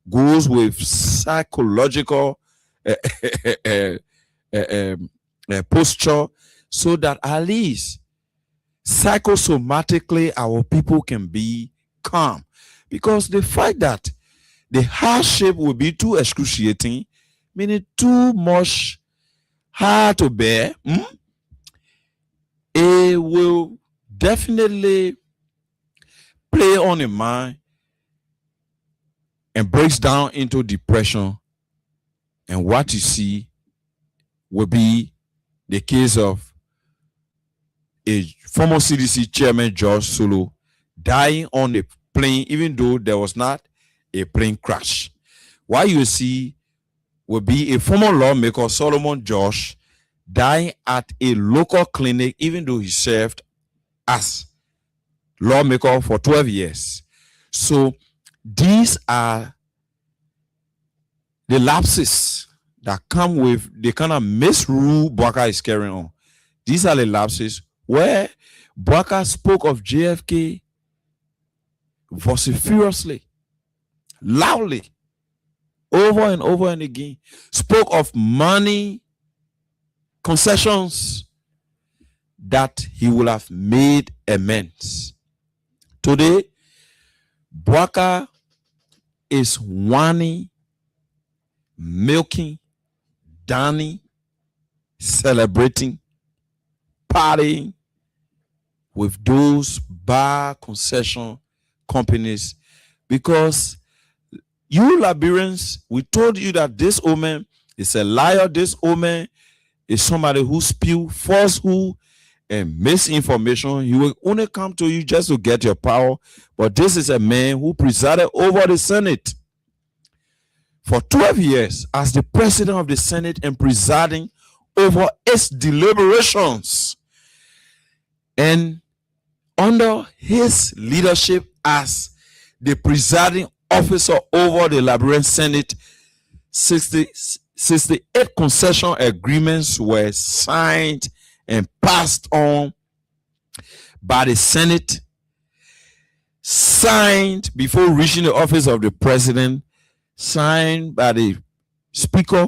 goes with psychological posture, so that at least psychosomatically our people can be calm. Because the fact that the hardship will be too excruciating, meaning too much hard to bear, it will definitely play on the mind and breaks down into depression. And what you see will be the case of a former CDC chairman, George Solo, dying on a plane, even though there was not a plane crash. What you see will be a former lawmaker, Solomon Josh, dying at a local clinic, even though he served as lawmaker for 12 years. So these are the lapses that come with the kind of misrule Bwaka is carrying on. These are the lapses where Bwaka spoke of JFK vociferously, loudly, over and over and again. Spoke of money concessions that he will have made amends. Today, Bwaka is whining, milking, dining, celebrating, partying with those bar concession companies, because you Liberians, we told you that this woman is a liar. This woman is somebody who spew falsehood and misinformation. He will only come to you just to get your power. But this is a man who presided over the Senate for 12 years as the president of the Senate and presiding over its deliberations. And under his leadership as the presiding officer over the Liberian Senate, 68 concession agreements were signed and passed on by the Senate, signed before reaching the office of the president, signed by the speaker,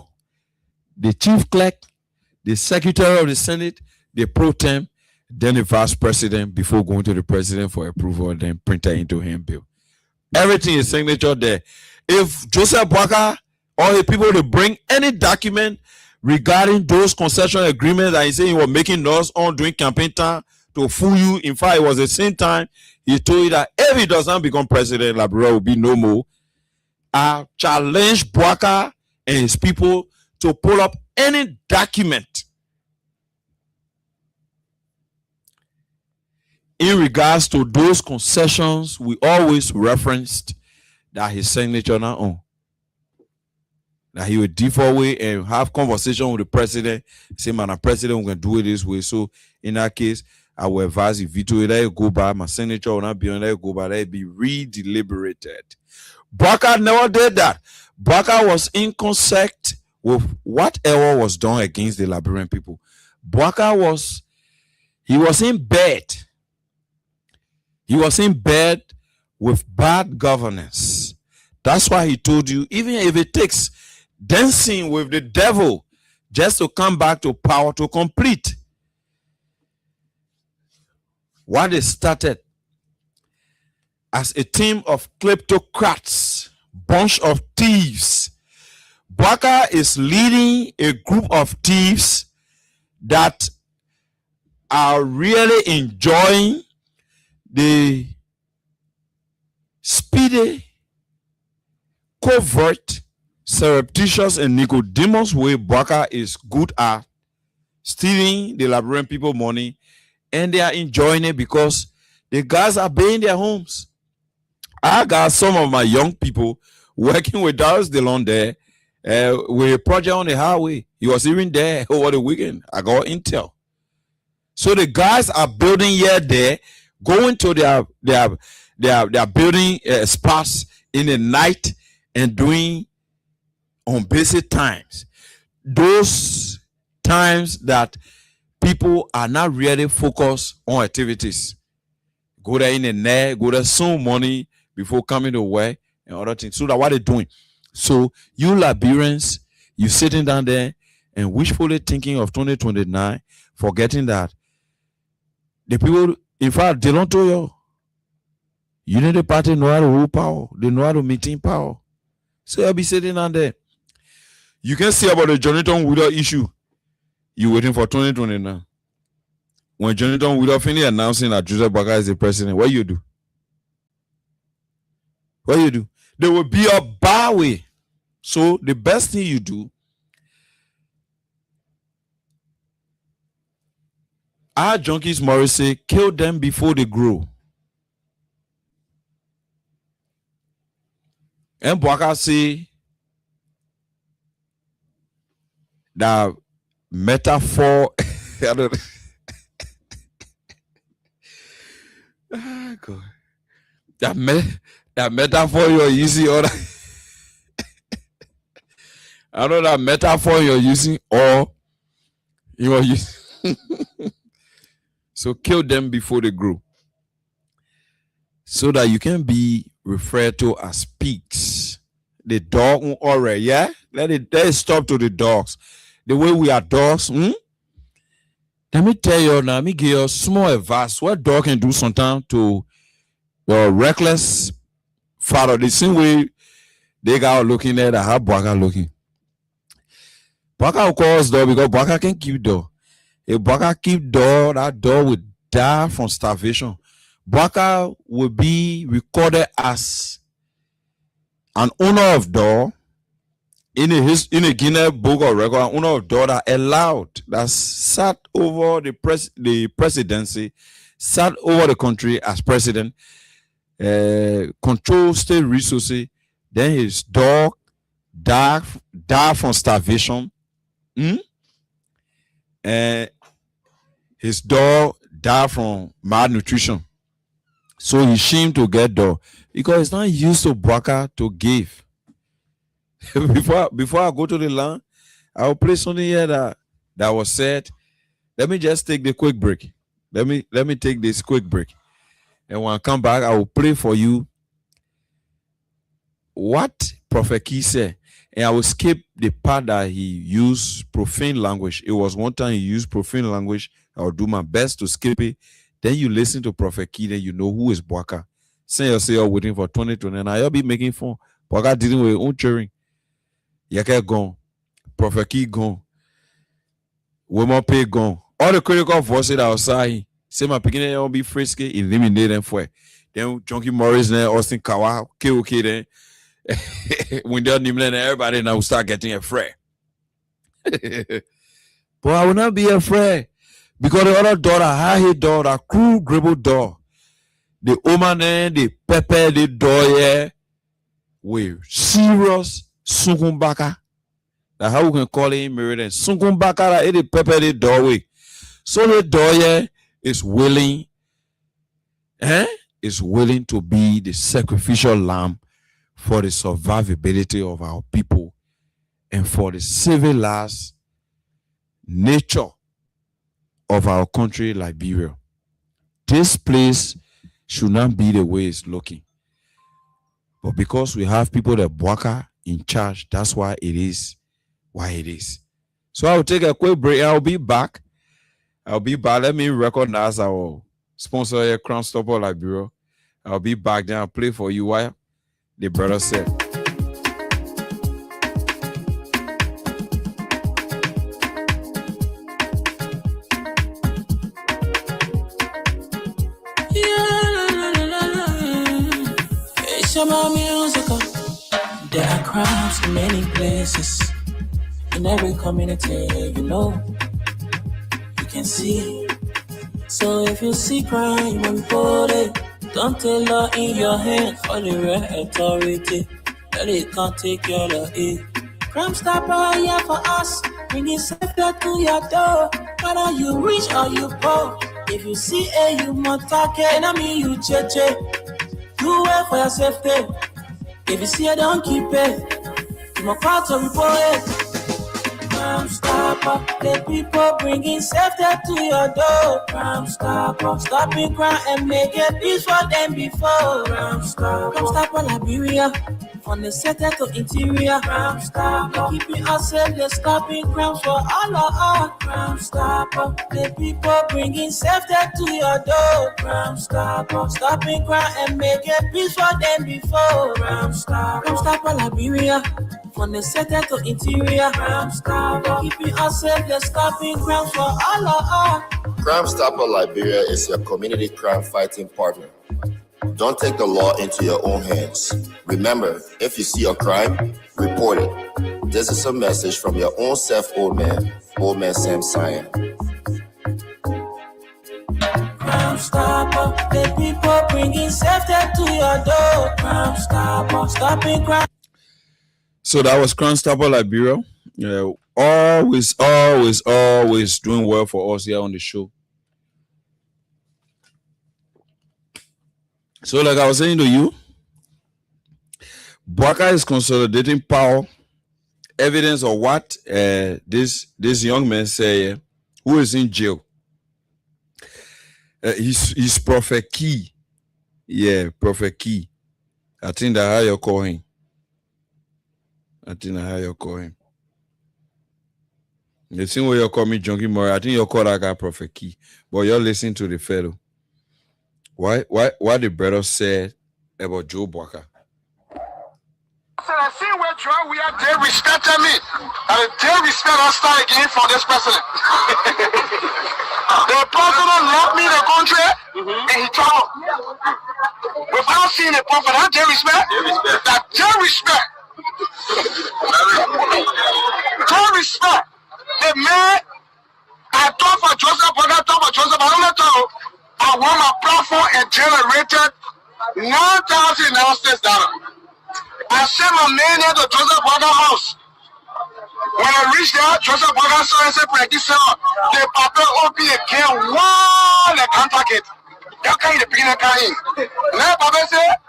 the chief clerk, the secretary of the Senate, the pro tem, then the vice president before going to the president for approval, and then printed into handbill. Everything is signature there. If Joseph Bwaka or the people to bring any document regarding those concession agreements that he said he was making noise on during campaign time to fool you, in fact, it was the same time he told you that if he does not become president, Liberia will be no more. I challenge Bwaka and his people to pull up any document in regards to those concessions we always referenced that his signature not on. That he would default away and have conversation with the president, say, man, the president, we're going to do it this way. So in that case, I will advise you veto it, let it go by, my signature will not be on, let it go by, let it be redeliberated. Bwaka never did that. Bwaka was in concert with whatever was done against the Liberian people. Bwaka was in bed. He was in bed with bad governance. That's why he told you, even if it takes dancing with the devil just to come back to power to complete what they started as a team of kleptocrats, bunch of thieves. Bwaka is leading a group of thieves that are really enjoying the speedy, covert, surreptitious, and Nicodemus way Bwaka is good at stealing the Liberian people money, and they are enjoying it because the guys are paying their homes. I got some of my young people working with Darius DeLon there with a project on the highway. He was even there over the weekend. I got intel. So the guys are building here there, going to their building spots in the night and doing on basic times. Those times that people are not really focused on activities. Go there in the net, go there some money before coming to work and other things. So that what they're doing. So you Liberians, you sitting down there and wishfully thinking of 2029, forgetting that the people, in fact, they don't tell you. Unity Party know how to rule power. They know how to maintain power. So you'll be sitting down there. You can see about the Jonathan Widow issue. You waiting for 2029. When Jonathan Widow finish announcing that Joseph Bwaka is the president, what you do? What you do? There will be a bar way. So the best thing you do, our junkies Morris say, kill them before they grow. And Bwaka say that metaphor. I don't God. That metaphor you're using, or I know that metaphor you're using, or you are using. So kill them before they grow, so that you can be referred to as pigs. The dog already, yeah. Let it stop to the dogs. The way we are dogs. Let me tell you now. Let me give you a small advice. What dog can do sometimes to your reckless father. The same way they got looking at how Baka looking. Baka will call us dog because Baka can keep dog. If Baka keep dog, that dog will die from starvation. Baka will be recorded as an owner of dog in a Guinness Book of Record. An owner of dog that allowed, that sat over the presidency, sat over the country as president, control state resources. Then his dog died from starvation. And his dog died from malnutrition. So he shamed to get dog because it's not used to Baka to give. before I go to the land, I'll play something here that was said. Let me just take the quick break. Let me take this quick break. And when I come back, I will play for you what Prophet Key said. And I will skip the part that he used profane language. It was one time he used profane language. I will do my best to skip it. Then you listen to Prophet Key, then you know who is Bwaka. Send yourself waiting for 2020. And I'll be making fun. Bwaka dealing with his own cheering. Yake gone. Prophet Key gone. Women pay gone. All the critical voices outside. Say my beginning will be frisky, eliminate them for it. Then Junkie Morris, then Austin Kawa, KOK, then when they're naming everybody now will start getting afraid. But I will not be afraid. Because the other door, the high-head door, the cruel grable door, the woman and the pepper the door, yeah, with serious sunkumbaka. That's how we can call it in Meriden. Sunkumbaka, that the pepper the doorway. So the door, yeah, is willing, is willing to be the sacrificial lamb for the survivability of our people and for the civilized nature of our country, Liberia. This place should not be the way it's looking. But because we have people that Bwaka in charge, that's why it is why it is. So I'll take a quick break and I'll be back. Let me recognize our sponsor here, Crown Stopper Liberia. I'll be back then. I'll play for you what the brother said. My musical. There are crimes in many places, in every community, you can see. So if you see crime, report it. Don't take law in your hands for the real authority. That it can't take care of it. Crime stopper here for us, bringing safety to your door. Whether you rich or you poor, if you see you must take it. And I mean you cheche. Do well for your safety. If you see it, don't keep it. You must part to report it. Crime stopper, the people bringing safety to your door. Crime stopper, stopping crime and make it peace for them before. Crime stopper, Liberia, from the center to interior. Crime stopper, keeping us safe, they're stopping crimes for all of us. Crime stopper, the people bringing safety to your door. Crime stopper, stopping crime and make it peace for them before. Crime stopper, Liberia, from the center to interior. Crime stopper, keeping us safe, they're stopping crimes for all of us. Crime Stopper Liberia is your community crime fighting partner. Don't take the law into your own hands. Remember, if you see a crime, report it. This is a message from your own self, old man Sam Cyan. Crime stopper, the people bringing safety to your door. Crime stopper, stopping crime. So that was Crime Stopper Liberia. Always doing well for us here on the show. So like I was saying to you, Bwaka is consolidating power evidence of what this young man say, who is in jail. He's Prophet Key. Yeah, Prophet Key. I think that's how you call him. The same way you call me Junkie Murray, I think you call that guy Prophet Key. But you're listening to the fellow. What the brother said about Joe Bwaka. So I see where we are, they respected me. And they respect us again for this president. The president left me the country and he traveled. Without seeing the prophet, that they respect. That they respect. They respect. The man, I thought for Joseph, but I thought for Joseph, I don't know. I want my platform and generated $1,000. I sent my man here to Joseph Bwaka's house. When I reached there, Joseph Bwaka saw and said, the papa open again, wow, the contract. That kind of beginning kind. Now, Papa said,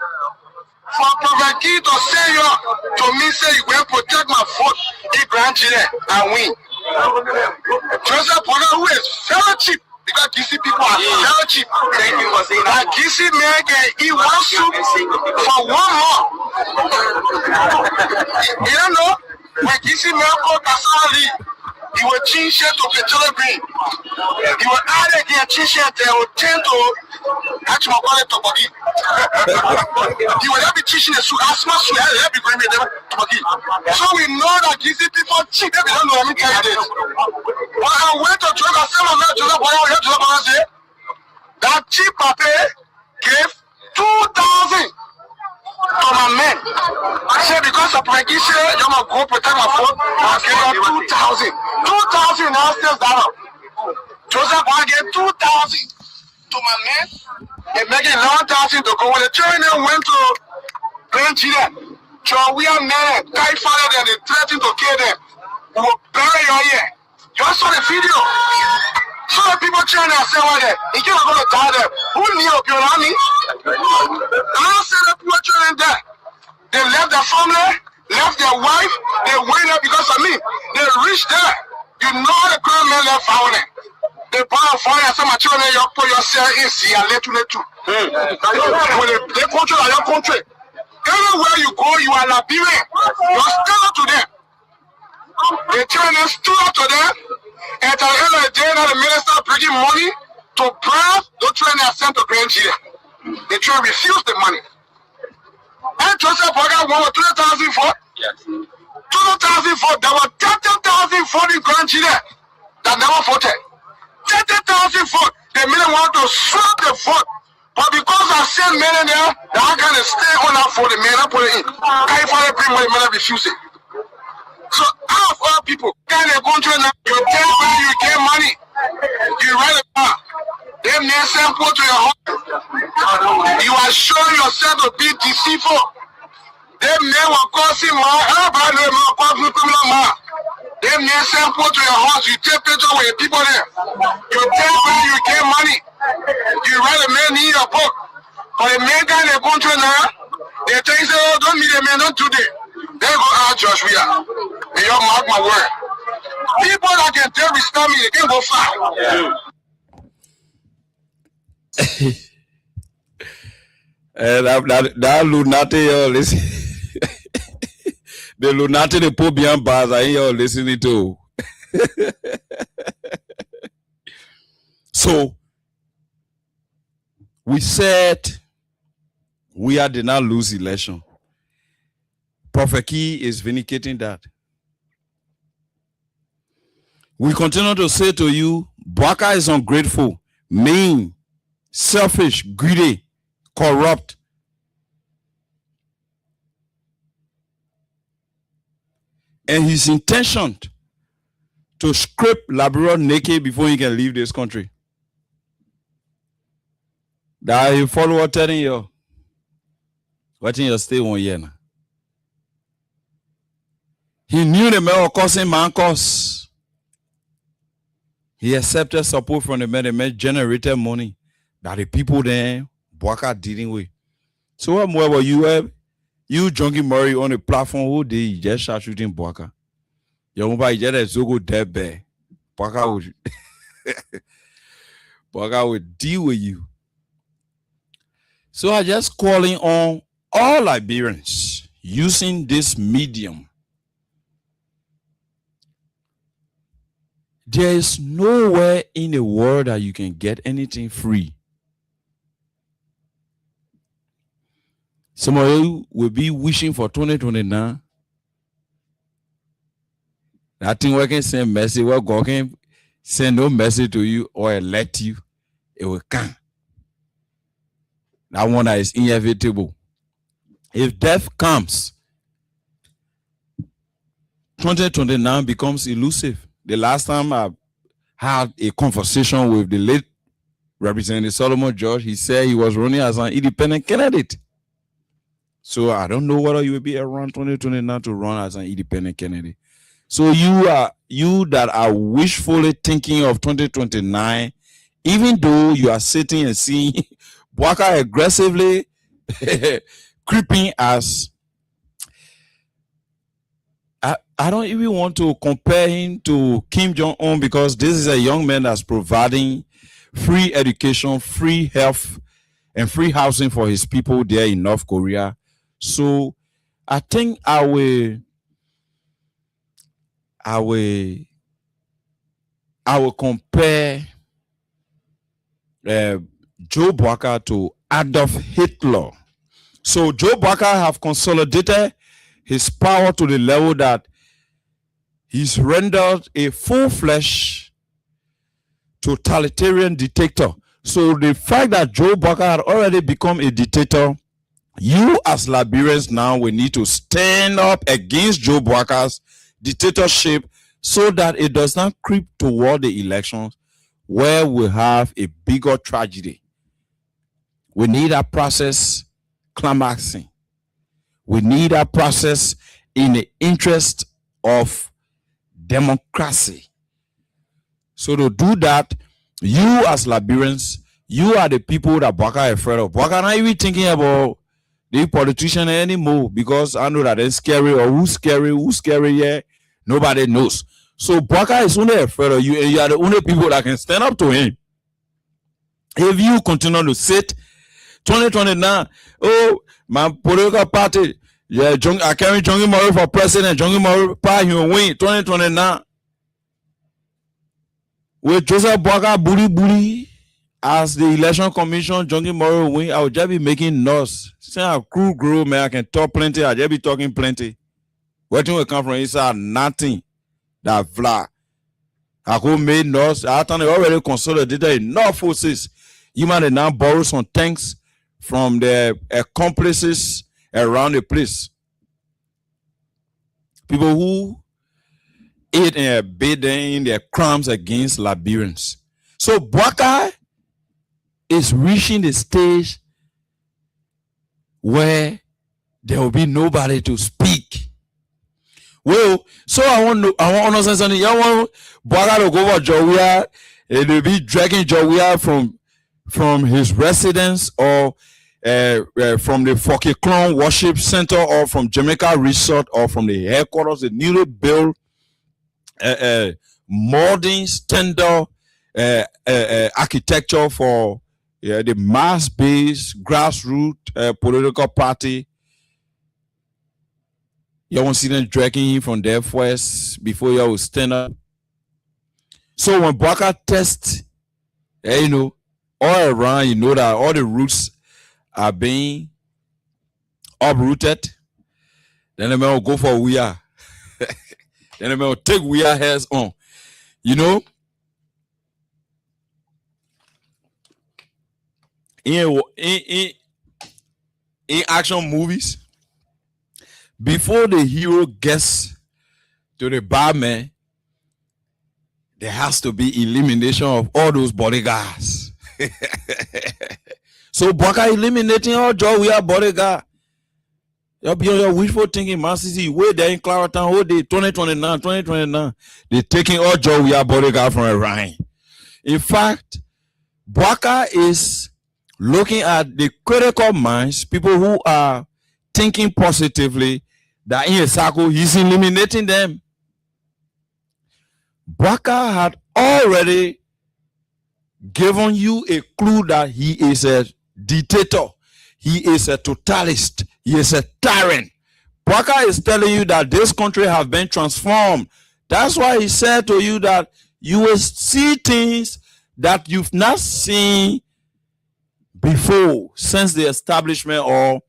for Prophet Key to say you to me, say you will protect my foot, he grandchildren, and win. Joseph Bwaka, who is very cheap, because GC people are very cheap. Thank you for saying that. GC man he wants you for 1 month. You don't know, when GC man called Kasali, he will change shit to petroleum green. He will add again change shit, they will tend to actually call it toboggy. He will be teaching the suit, asthma suit, he'll be bringing them toboggy. So we know that GC people cheap, they don't know any candidates. But I went to Joseph, I said, my man, Joseph, say, that cheap papa gave 2,000 to my men. I said, because of my issue, you're going to go protect my phone. I gave her 2,000. 2,000 now still down. Joseph, I gave 2,000 to my men. They make it 11,000 to go. When the children went to Nigeria, so we are men, guy father, and they threatened to kill them. We will bury your ear. You all saw the video. So the people trying to say, well, he can't go to die there. Who knew of your army? I don't say the people trying there. They left their family, left their wife, they went there because of me. They reached there. You know the crime men left family. They buy a fire, some of children, you put yourself in, see, I let you. They control your country. Everywhere you go, you are Liberian. You're still to them. The children stood up to them, and at the end of the day, now the minister bringing money to prove the children are sent to grandchildren. The children refused the money. And Joseph Bwaka won 20,000 for? Yes. 20,000 for, there were 30,000 for the grandchildren that never voted. 30,000 for, the men want to swap the vote. But because I sent men in there, they are going to stay on that for the men, I put it in. Can you find bring money, men refuse it? So out of all people, kind of country now, you tell where you get money, you write it down. Them men sample to your home. You are showing yourself to be deceitful. Them men will cause him more. Everybody know more cause you come more. Them men sample to your house, you take picture with the people there. You tell where you get money. You write a man in your book. But the men kind of country now, they tell you, oh, don't meet the men, don't do that. They go out, Josh, we are. And you mark my word. People that can tell respect me, they can go far. That lunatic, listen. The lunatic, the poor beyond bars, I ain't listening to. So, we said we did not lose election. Prophet Key is vindicating that. We continue to say to you, Bwaka is ungrateful, mean, selfish, greedy, corrupt. And his intention to scrape Labrador naked before he can leave this country. That you follow what telling you. Watching you stay 1 year now. He knew the man was causing man cause. He accepted support from the man generated money that the people then Bwaka dealing with. So what more were you Junkie Murray on the platform who did just start shooting Bwaka? Yomba Ijeda Zogo Debe. Baka would Baka would deal with you. So I just calling on all Liberians using this medium. There is nowhere in the world that you can get anything free. Some of you will be wishing for 2029. That thing we can send message, where God can send no message to you or elect you, it will come. That one that is inevitable. If death comes, 2029 becomes elusive. The last time I had a conversation with the late Representative Solomon George, he said he was running as an independent candidate. So I don't know whether you will be around 2029 to run as an independent candidate. So you that are wishfully thinking of 2029, even though you are sitting and seeing Bwaka aggressively creeping as I don't even want to compare him to Kim Jong-un, because this is a young man that's providing free education, free health, and free housing for his people there in North Korea. So I think I will compare Joe Bwaka to Adolf Hitler. So Joe Bwaka have consolidated his power to the level that he's rendered a full-fledged totalitarian dictator. So the fact that Joe Bwaka had already become a dictator, you as Liberians now will need to stand up against Joe Bwaka's dictatorship so that it does not creep toward the elections where we have a bigger tragedy. We need a process climaxing. We need a process in the interest of democracy. So to do that, you as Liberians, you are the people that Bwaka is afraid of. Bwaka not even thinking about the politician anymore, because I know that they're scary, or who's scary, yeah, nobody knows. So Bwaka is only afraid of you, and you are the only people that can stand up to him. If you continue to sit 2029, oh, my political party, yeah, I carry Junkie Murray for president, Junkie Murray party will win 2029. With Joseph Bwaka bully as the election commission, Junkie Murray will win, I will just be making noise. Say I crew grow, man, I can talk plenty, I just be talking plenty. Where will come from inside? Nothing. That fly. I go made noise. I thought they already consolidated enough forces. You might now borrow some tanks from the accomplices around the place. People who ate and abetted in their crimes against Liberians. So Bwaka is reaching the stage where there will be nobody to speak. Well, so I want to understand something. You want Bwaka to go over Jowia, and they'll be dragging Jowia from his residence, or from the Foke Clone Worship Center, or from Jamaica Resort, or from the headquarters, the newly built modern standard architecture for the mass-based grassroots political party. You won't see them dragging him from there first before you will stand up. So when Bwaka tests, you know, all around, you know that all the roots are being uprooted. Then the man will go for we are. Then the man will take we are hairs on. You know, in action movies, before the hero gets to the barman, there has to be elimination of all those bodyguards. So Bwaka eliminating all job we are bodyguard. You'll be on your wishful thinking, man. See, way there in Claratown, whole day 2029. They're taking all job we are bodyguard from a Rhine. In fact, Bwaka is looking at the critical minds, people who are thinking positively, that in a circle, he's eliminating them. Baka had already given you a clue that he is a dictator. He is a totalist. He is a tyrant. Baka is telling you that this country has been transformed. That's why he said to you that you will see things that you've not seen before since the establishment or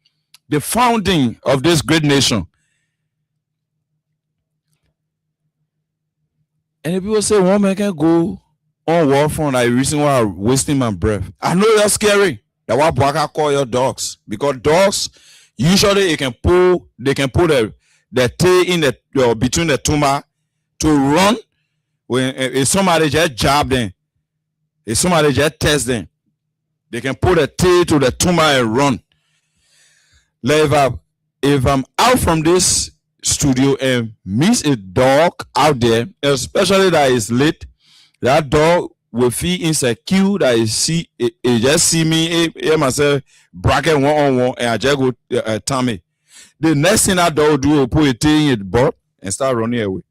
the founding of this great nation. And if people say one man can go on war front, like reason why I'm wasting my breath. I know you're scary. That's why Baka call your dogs. Because dogs usually they can pull the tail in the between the tumor to run when if somebody just jab them, if somebody just test them, they can pull the tail to the tumor and run. Like if I'm out from this studio and meet a dog out there, especially that is late, that dog will feel insecure that it just see me, myself bracket one-on-one, and I just go Tommy. The next thing that dog do will put a tail in its butt and start running away.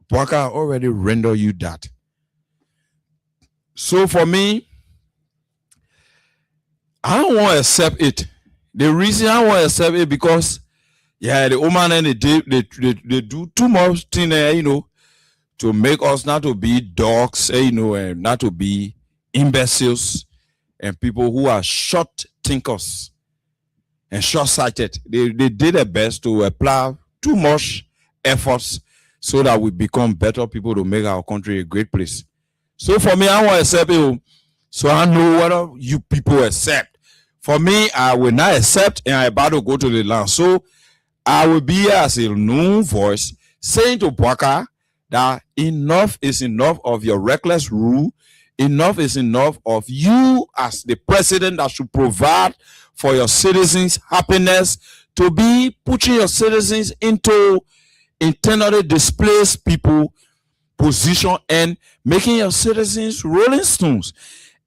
Baka already render you that. So for me, I don't want to accept it. The reason I want to accept it because the woman and they do too much thing to make us not to be dogs, and not to be imbeciles and people who are short thinkers and short-sighted. They did their best to apply too much efforts so that we become better people to make our country a great place. So for me, I want to accept it. So I know whether you people accept. For me, I will not accept, and I'm about to go to the land. So I will be as a known voice saying to Baka that enough is enough of your reckless rule. Enough is enough of you as the president that should provide for your citizens' happiness, to be putting your citizens into internally displaced people position and making your citizens rolling stones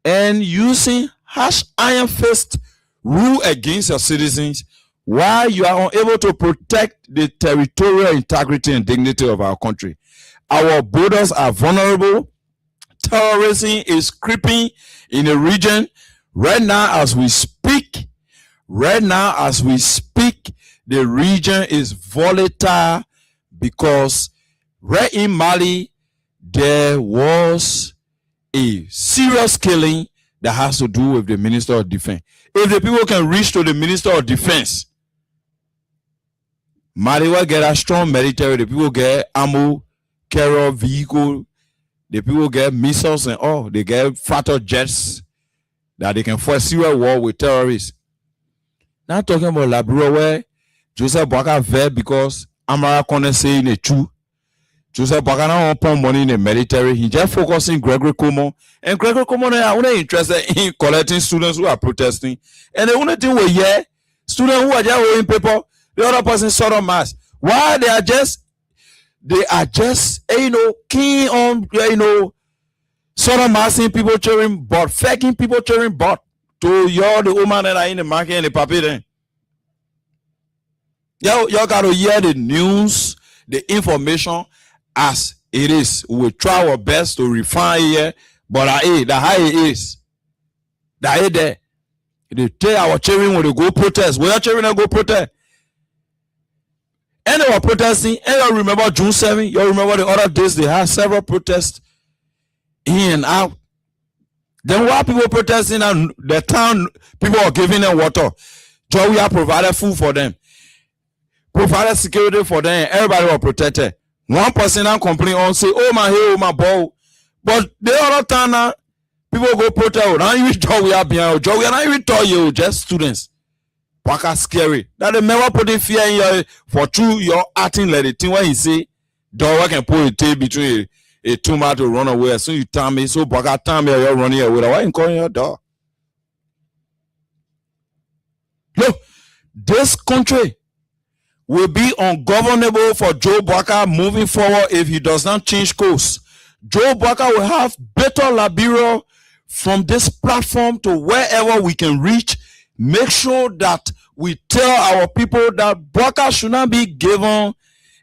and using harsh iron fist rule against your citizens while you are unable to protect the territorial integrity and dignity of our country. Our borders are vulnerable. Terrorism is creeping in the region right now as we speak. The region is volatile because right in Mali there was a serious killing that has to do with the Minister of Defense. If the people can reach to the Minister of Defense, Mali will get a strong military. The people get ammo, carrier vehicle. The people get missiles and all. They get fighter jets that they can fight serious war with terrorists. Now talking about Liberia where Joseph Baka vet because Amara Kone saying the truth. Joseph Baka now put money in the military. He just focusing Gregory Como. And Gregory Como are only interested in collecting students who are protesting. And the only thing we hear, students who are just wearing paper, the other person sort of mass. Why they are just keen on sort of massing people cheering but faking people cheering but to y'all the woman that are in the market and the paper then. Y'all gotta hear the news, the information as it is. We will try our best to refine here, but the how it is. That there. They tell our children when they go protest. Where your children go protest? And they were protesting. And you remember June 7? You remember the other days they had several protests in and out. Then while people protesting and the town people are giving them water, so we have provided food for them, provided security for them. Everybody was protected. One person now complain on say, "Oh my hey, oh my ball," but the other time now people go protest. Now you job we are behind. Job we are not even tell you, just students. Baka scary. That they never put in fear in your for true. You're acting like the thing when he say, "Dog can put a tail between a tumor to run away." As soon you tell me, so Baka tell me you're running away. Why you calling your dog? Look, this country will be ungovernable for Joe Baka moving forward if he does not change course. Joe Baka will have better Liberia from this platform to wherever we can reach. Make sure that we tell our people that Baka should not be given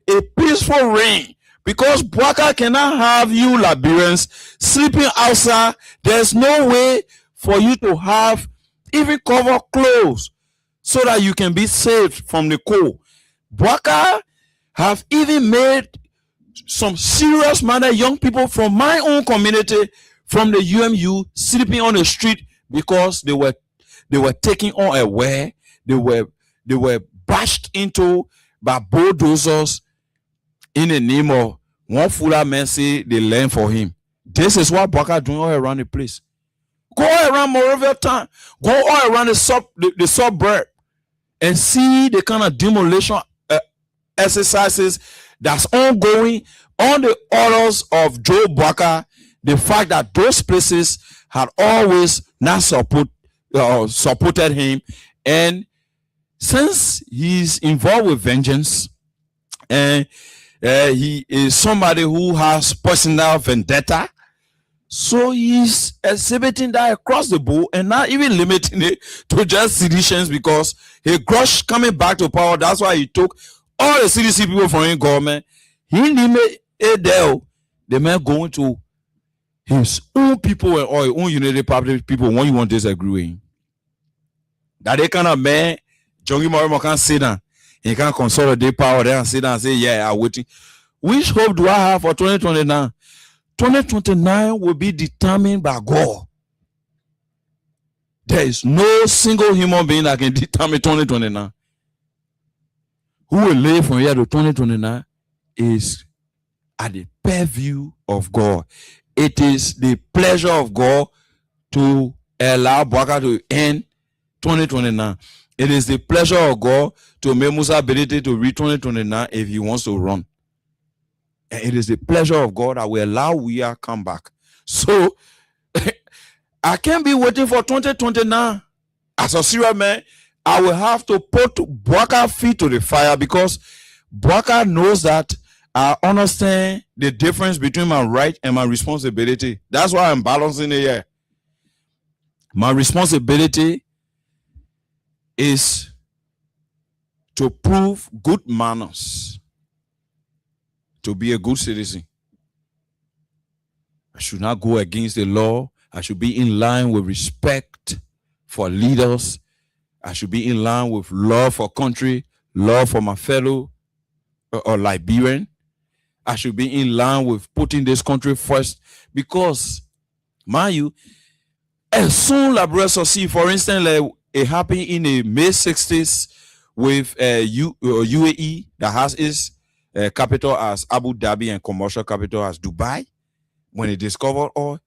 a peaceful reign Because Bwaka cannot have you Liberians sleeping outside. There's no way for you to have even cover clothes so that you can be saved from the cold. Bwaka have even made some serious minded young people from my own community, from the UMU, sleeping on the street because they were taken unaware. They were bashed into by bulldozers in the name of one fuller man say they learn for him. This is what Bwaka doing all around the place. Go all around Morovia town, go all around the suburb, and see the kind of demolition exercises that's ongoing on the orders of Joe Bwaka. The fact that those places had always not supported him, and since he's involved with vengeance, and he is somebody who has personal vendetta, so he's exhibiting that across the board and not even limiting it to just seditions, because he grudged coming back to power. That's why he took all the CDC people from his government. He limited it there. The man going to his own people and or his own United Public people when you want to disagree with him. That they kind of man, Junkie Morimo can't sit down. He can't consolidate power there and sit down and say, yeah, I'm waiting. Which hope do I have for 2029? 2029 will be determined by God. There is no single human being that can determine 2029. Who will live from here to 2029 is at the purview of God. It is the pleasure of God to allow Bwaka to end 2029. It is the pleasure of God to make Musa ability to reach 2029 if he wants to run. And it is the pleasure of God that will allow we are come back. So I can't be waiting for 2029. As a serious man, I will have to put Bwaka feet to the fire, because Bwaka knows that I understand the difference between my right and my responsibility. That's why I'm balancing it here. My responsibility is to prove good manners, to be a good citizen. I should not go against the law. I should be in line with respect for leaders. I should be in line with love for country, love for my fellow or Liberian. I should be in line with putting this country first, because, mind you, as soon Liberia succeed, for instance, like it happened in the mid-60s with UAE, that has its capital as Abu Dhabi and commercial capital as Dubai, when it discovered oil.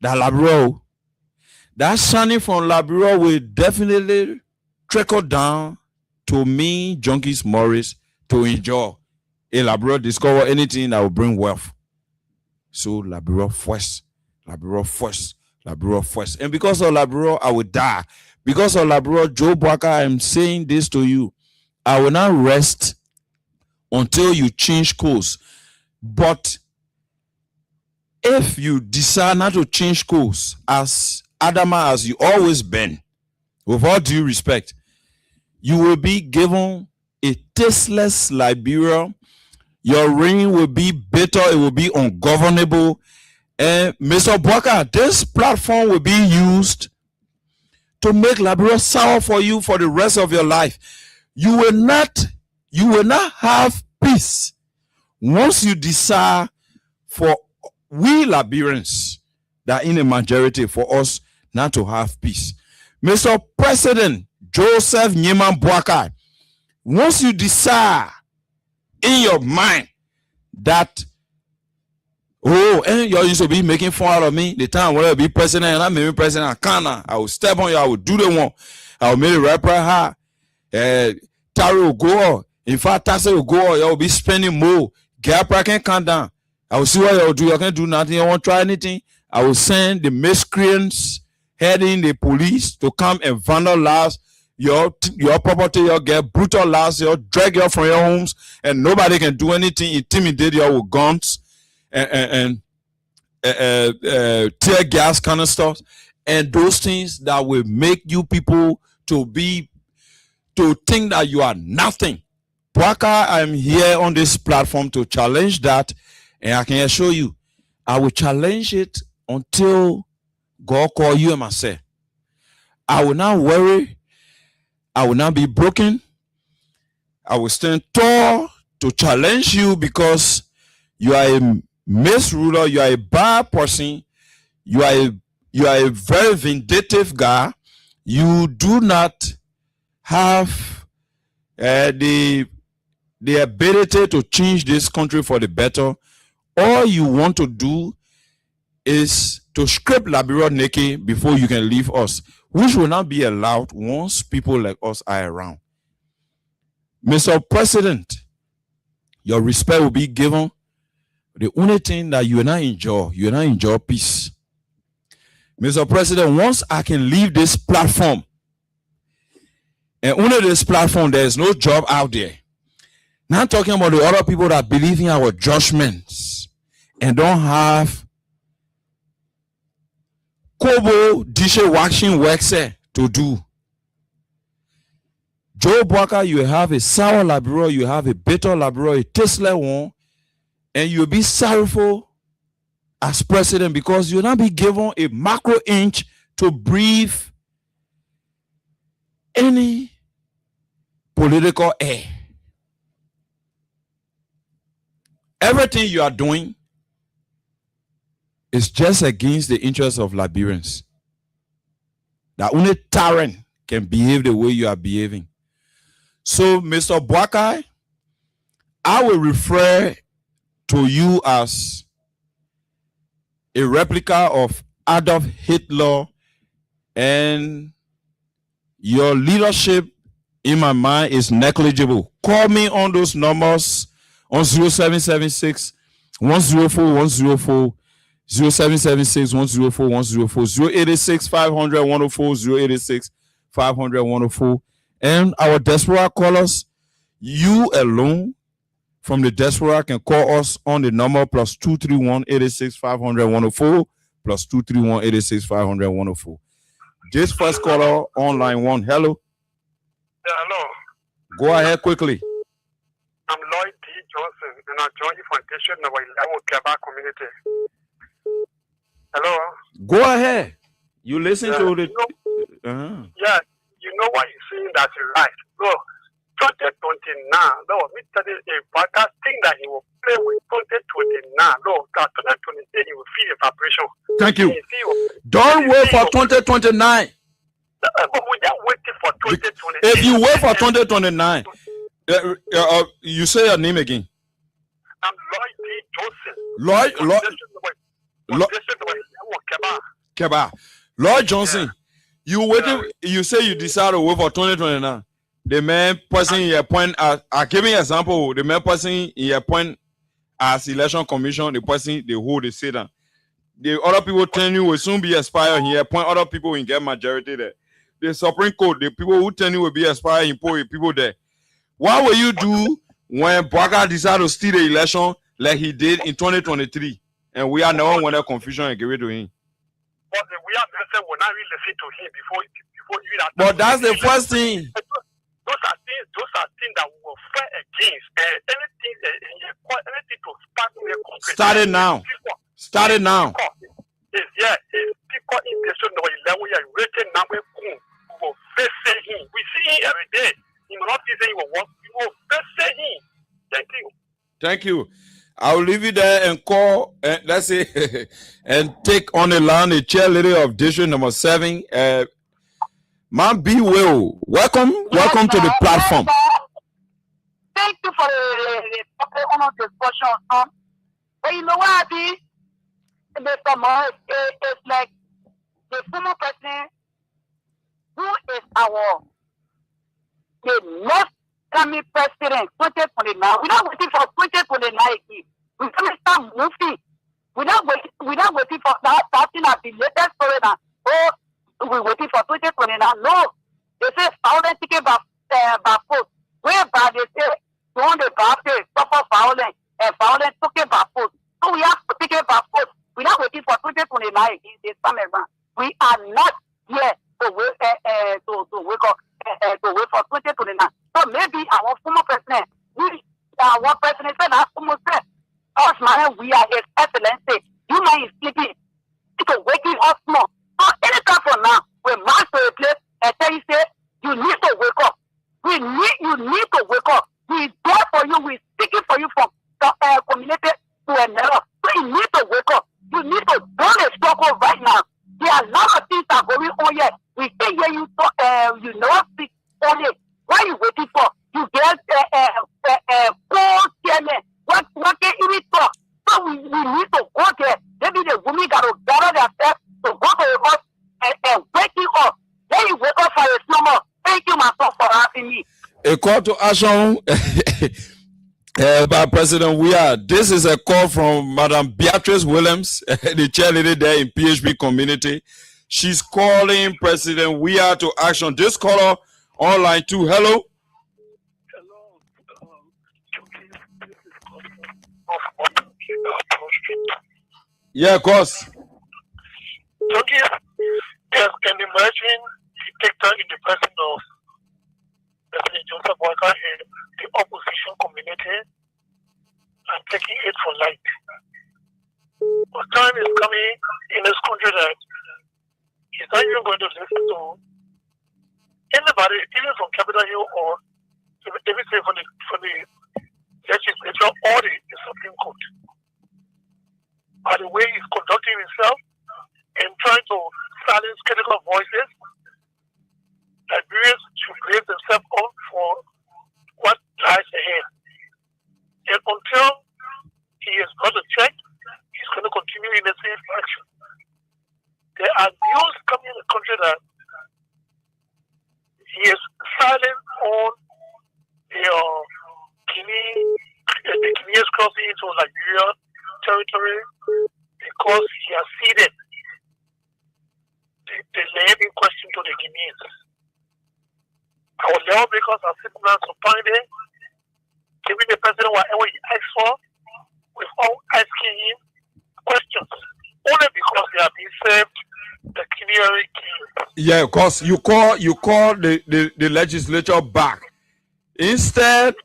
That Liberia, that shining from Liberia will definitely trickle down to me, Junkies Morris, to enjoy. A Liberia discover anything that will bring wealth. So Liberia first, Liberia first, Liberia first. And because of Liberia, I will die. Because of Liberia, Joe Bwaka, I'm saying this to you. I will not rest until you change course. But if you decide not to change course, as adamant as you always been, with all due respect, you will be given a tasteless Liberia. Your reign will be bitter. It will be ungovernable. And Mr. Bwaka, this platform will be used to make Liberia sour for you for the rest of your life. You will not have peace once you decide for we Liberians that in a majority for us not to have peace. Mr. President Joseph Nyeman Bwaka, once you decide in your mind that, and you used to be making fun out of me the time when I be president and I'm maybe president, I will step on you, I will do the one, I will make it right high. Tari will go, in fact, taxes will go, you will be spending more. Gap can't come down. I will see what you will do. You can't do nothing. You won't try anything. I will send the miscreants heading the police to come and vandalize your property. You'll get brutalized. You'll drag you from your homes, and nobody can do anything. Intimidate you with guns and tear gas canisters and those things that will make you people to think that you are nothing. Boaka, I'm here on this platform to challenge that, and I can assure you, I will challenge it until God call you and myself. I will not worry. I will not be broken. I will stand tall to challenge you because you are a misruler. You are a bad person. You are a very vindictive guy. You do not have the ability to change this country for the better. All you want to do is to scrape Liberia naked before you can leave us, which will not be allowed once people like us are around. Mr. President, your respect will be given. The only thing that you will not enjoy peace. Mr. President, once I can leave this platform, and only this platform, there is no job out there. Now I'm talking about the other people that believe in our judgments and don't have Kobo dishwashing works to do. Joe Boaka, you have a sour Liberia, you have a bitter Liberia, a tasteless one, and you'll be sorrowful as president because you'll not be given a macro inch to breathe any political air. Everything you are doing is just against the interests of Liberians. That only tyrant can behave the way you are behaving. So, Mr. Boaka, I will refer to you as a replica of Adolf Hitler, and your leadership in my mind is negligible. Call me on those numbers on 0776 104 104, 0776 104 104, 086 500 104, 086 500 104. And our diaspora callers, you alone from the diaspora can call us on the number plus 231 86 500 104, plus 231 86 500 104. This first caller on line 1. Hello. Yeah, hello. Go ahead quickly. I'm Lloyd D. Johnson, and I joined the foundation of our Keba community. Hello. Go ahead. You listen to the. Yeah, you know what you're saying that is right. No, 2029. No, me tell you a better thing that he will play with 2029. No, that 2028 he will feel the vibration. Thank you. Don't wait for 2029. But we are waiting for 2028. If you wait for 2029, you say your name again. I'm Lloyd D. Johnson. Keba. Lloyd Johnson. You waiting? You say you decide to wait for 2029. The man person in your point, I give you an example. The man person in your point as election commission, the person they hold the sit down. The other people tell you will soon be expired here. Point other people will get majority there. The Supreme Court, the people who tell you will be expired, impose people there. What will you do when Boaka decide to steal the election like he did in 2023, and we are now when the confusion and give it to him? But we are will not really listen to him before you. But that's the first thing. Those are things that we will fight against. Anything to start with the country. Start it now. It's people in the zone level we are waiting now. We will face him. We see him every day. He will not be saying he will work. We will face him. Thank you. Thank you. I'll leave you there and call, and let's say, and take on the line the chairleader of district number 7. Man, be well. Welcome to the platform. Thank you for the honor discussion. But you know what I mean? It's like the former president who is the most coming president 2029. We're not waiting for 2029 again. We're going to start moving. We're not waiting for that starting at the latest story now. Oh, we're waiting for 2029. No. They say violence taken by force. Whereby they say you want the bad suffer violence and violence taken by force. So we have to take it by force. We're not waiting for 2029 again this time around. We are not here to wait to wait for 2029. So maybe our former president you never speak only. What you waiting for? You get co-chairman. What they even talk? So we need to go there. Maybe the women got to gather themselves to go to the bus and wake you up. Then you wake up for a summer. Thank you, my son, for having me. A call to action by President Weah. This is a call from Madam Beatrice Williams, the chairlady there in PHP community. She's calling President Weah to action. This caller on line 2. Hello. Yeah, of course. Junkies, there's an emerging dictator in the person of President Joseph Walker and the opposition community and taking it for light. But time is coming in this country that he's not even going to listen to anybody, even from Capitol Hill or even say from the legislature or the Supreme Court. By the way he's conducting himself and trying to silence critical voices, Liberians should raise themselves up for what lies ahead. And until he is got a check, he's going to continue in the same action. There are news coming in the country that he is silent on the Guineans crossing into Liberia territory because he has ceded the land in question to the Guineans. Our lawmakers are sitting down to find it, giving the president whatever he asks for, without asking him questions, only because they have been served the Guinean king. Yeah, of course. You call the legislature back. Instead,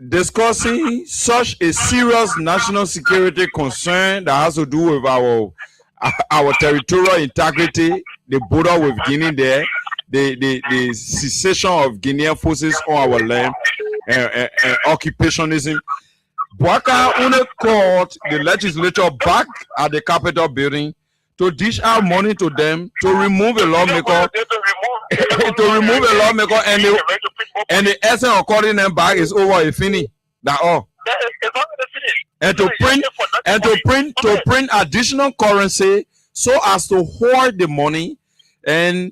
discussing such a serious national security concern that has to do with our territorial integrity, the border with Guinea there, the cessation of Guinean forces on our land, and occupationism. Bwaka only called the legislature back at the Capitol building to dish out money to them to remove a lawmaker, and the essence of calling them back is over. A finish. That all. And to print additional currency so as to hoard the money, and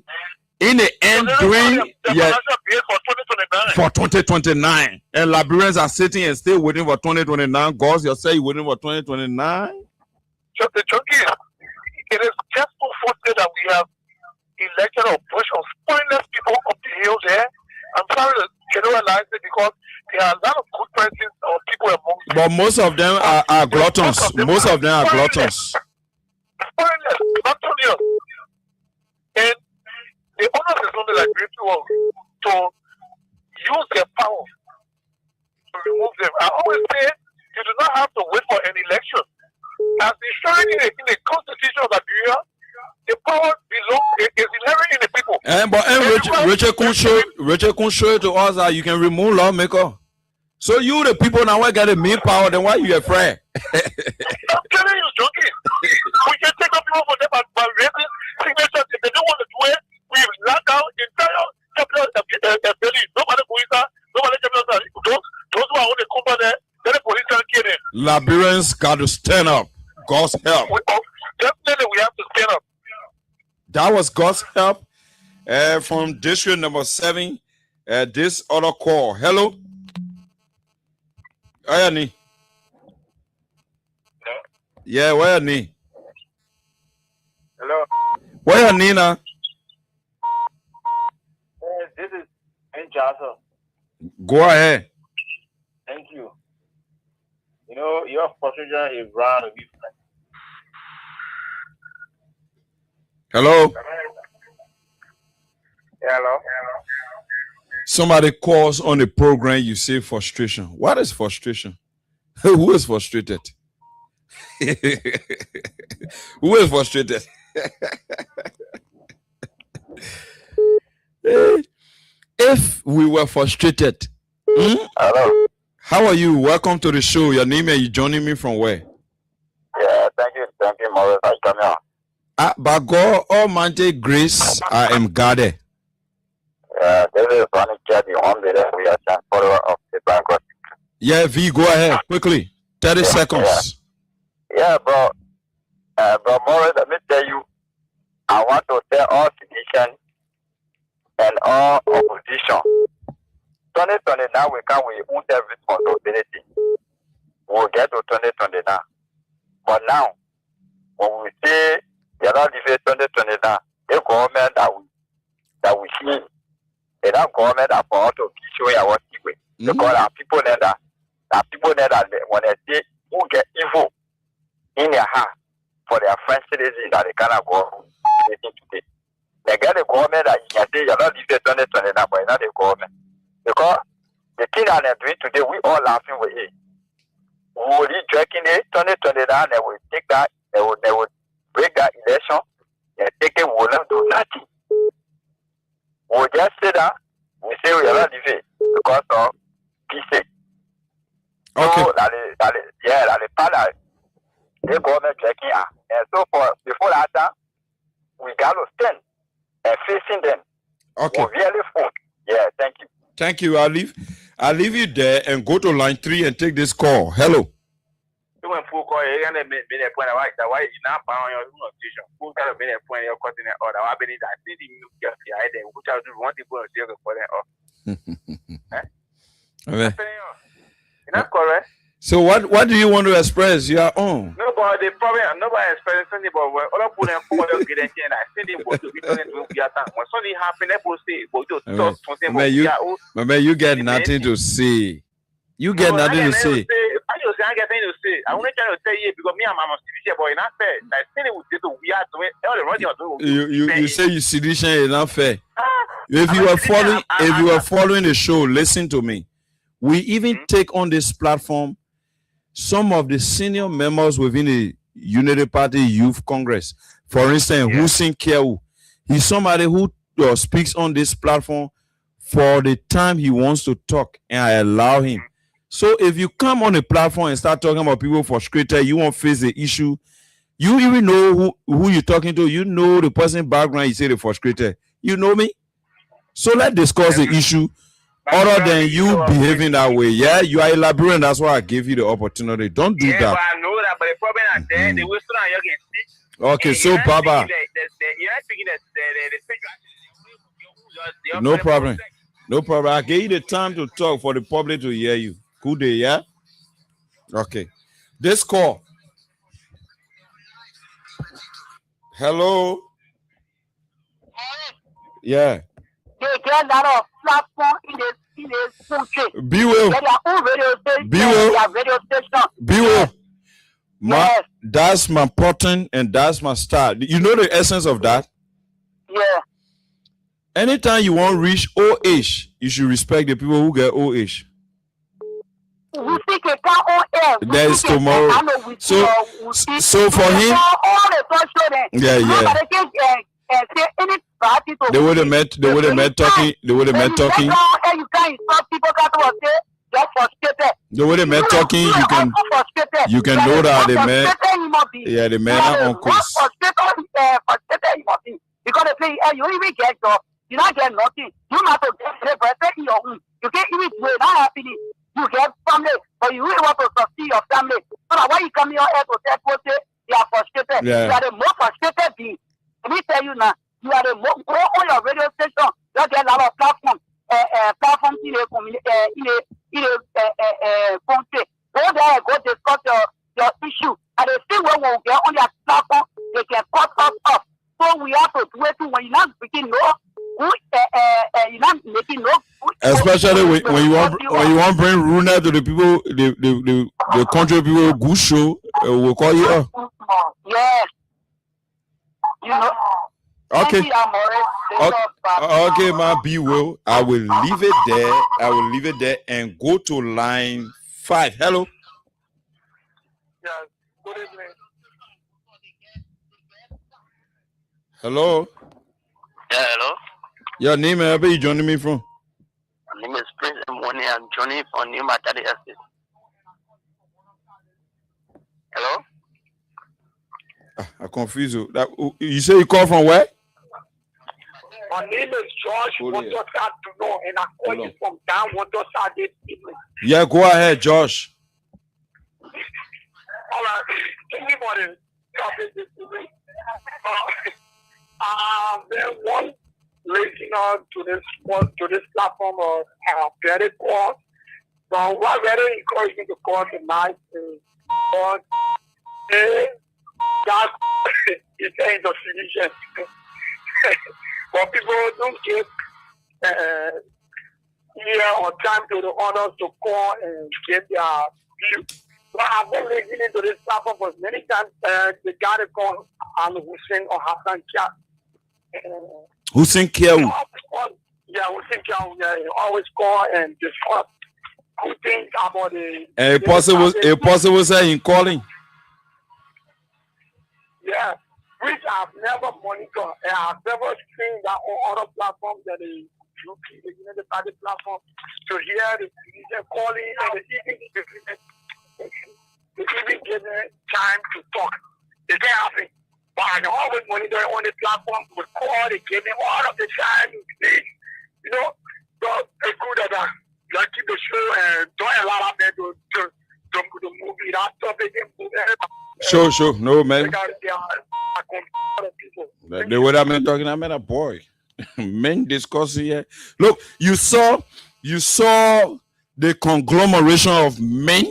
in the end doing for 2029. And Liberians are sitting and still waiting for 2029. Gauze, you say you're waiting for 2029? So the junkie, it is just unfortunate that we have elected a bunch of spineless people up the hill there. I'm sorry to generalize it because there are a lot of good persons or people among them. But most of them are gluttons. Most of them are gluttons. Spineless, gluttonious. And the owners is only like people to use their power to remove them. I always say you do not have to wait for an election. As enshrined in the Constitution of Liberia, the power is inherent in the people. But Richard can show to us that you can remove lawmaker. So you the people now get the main power, then why you afraid? I'm telling you, Junkie. We can take up people for them by raising signatures. If they don't want to do it, we've locked out the entire capital building. Nobody police, nobody capital. Those who are on the company, then the police can kill them. Liberians got to stand up. God's help. Definitely, we have to stand up. That was God's help from district number 7. This other call. Hello. Where are you? Yeah, where are you? Hello. Where are you now? This is Njasa. Go ahead. Thank you. You know, your frustration is round with me. Hello. Hello. Somebody calls on the program, you say frustration. What is frustration? Who is frustrated? Who is frustrated? If we were frustrated, Hello. How are you? Welcome to the show. Your name and you joining me from where? Yeah, thank you, Maurice. I come here. By God Almighty grace, I am guarded. This is Ronnie the home leader. We are follower of the bank. Yeah, V, go ahead quickly. 30 seconds. Yeah, bro. Bro, Morris, let me tell you, I want to tell all citizens and all opposition. 2020 now we can we own their responsibility. We'll get to 2020 now. But now, when we say you're not living 2020 now, the government that we see, it's not government that for us to be showing our secret. Because our people there that when they say who get evil in their heart for their friends citizens that they cannot go today. They get the government that you can say you're not living 2020 now, but it's not the government. Because the thing that they're doing today, we all laughing with it. We will be drinking it 2020 now, they will take that, they will break that election, and take it, we will not do nothing. We'll just say that, we say we are not living because of peace. Okay. So, that is part of the government checking out. And so before that time, we got to stand and facing them. Okay. We're really full. Yeah, thank you. Thank you. I'll leave you there and go to line 3 and take this call. Hello. You went full call, you're going to be a point of white, why you not bound your station. Who kind of been a point of cutting it or I believe that I think you get the idea, which I do want to go and see for them off. Is that correct? So what do you want to express? Your own. Nobody experiencing it, but other people don't get it. I think they want to be talking to you. When something happens, people say, "But you get nothing to say. You get nothing to say. I get nothing to say. I want to tell you because me and my situation, but not fair. I think it would do we are doing all the running. You say you sedition is not fair. If you are following the show, listen to me. We even take on this platform some of the senior members within the Unity Party Youth Congress. For instance, Hussein Kewu. He's somebody who speaks on this platform for the time he wants to talk, and I allow him. So if you come on a platform and start talking about people frustrated, you won't face the issue. You even know who you're talking to. You know the person's background. You say they're frustrated. You know me? So let's discuss the issue. Other than you behaving that way, yeah, you are elaborating. That's why I gave you the opportunity. Don't do that. But I know that, but the problem is there. The Western and you can see. Okay, so Baba. No problem. No problem. I gave you the time to talk for the public to hear you. Good day, yeah? Okay. This call. Hello. Yeah. They get a lot of platform in the country. Be well. They their own radio station. Be well. Their radio station. Be well. Yes. That's my pattern and that's my style. You know the essence of that? Yeah. Anytime you want to reach OH, you should respect the people who get OH. We speak a car on air. That is tomorrow. So for him, yeah. They would have met talking. They would have met talking. They would have met talking. You can know that they met. Yeah, they met our uncles. Because they say, hey, you even get job, you not get nothing. You not to get represent in your own. You can't even do it, not happiness. You get family, but you really want to succeed your family. So that when you come here to tell people, you are frustrated. Yeah. You are the most frustrated being. Let me tell you now, you are the most, go on your radio station, you get a lot of platforms in a community, in a country. Go there, go discuss your issue. And the thing when we get on your platform, they can cut us off. So we have to do it when you're not speaking you're not making no. Especially when you want to bring Runa to the people, the country people good show, we'll call you up. Yes. You know. Okay. Okay, my B will. I will leave it there. I will leave it there and go to line 5. Hello. Yeah. Good evening. Hello. Yeah, hello. Your name and where you joining me from? My name is Prince Mwani. I'm joining from New Matadi Estate. Hello? I confuse you. You say you call from where? My name is Josh Waterside Duno, and I call you from down Waterside this evening. Yeah, go ahead, Josh. All right. Thank you for the topic this evening. There's one listener to this platform of very call. So what very encouraging to call tonight is God is saying the solution. But people don't give ear or time to the others to call and get their view. So I've been listening to this platform for many times. The guy that called Hussein or Hassan Kia. Hussein Kia. Yeah, Hussein Kia. Yeah, he always call and discuss good things about the. Impossible say in calling. Yeah, which I've never monitored. And I've never seen that on other platforms that they the United Party platform to hear the calling and the even give them time to talk. They can't happen. But I always monitor on the platform with call, they give them all of the time to speak. You know, so it's good that you keep the show and don't allow them to movie that topic and move. Sure. No, man. The way I'm talking, I met a boy. Men discussing here. Look, you saw the conglomeration of men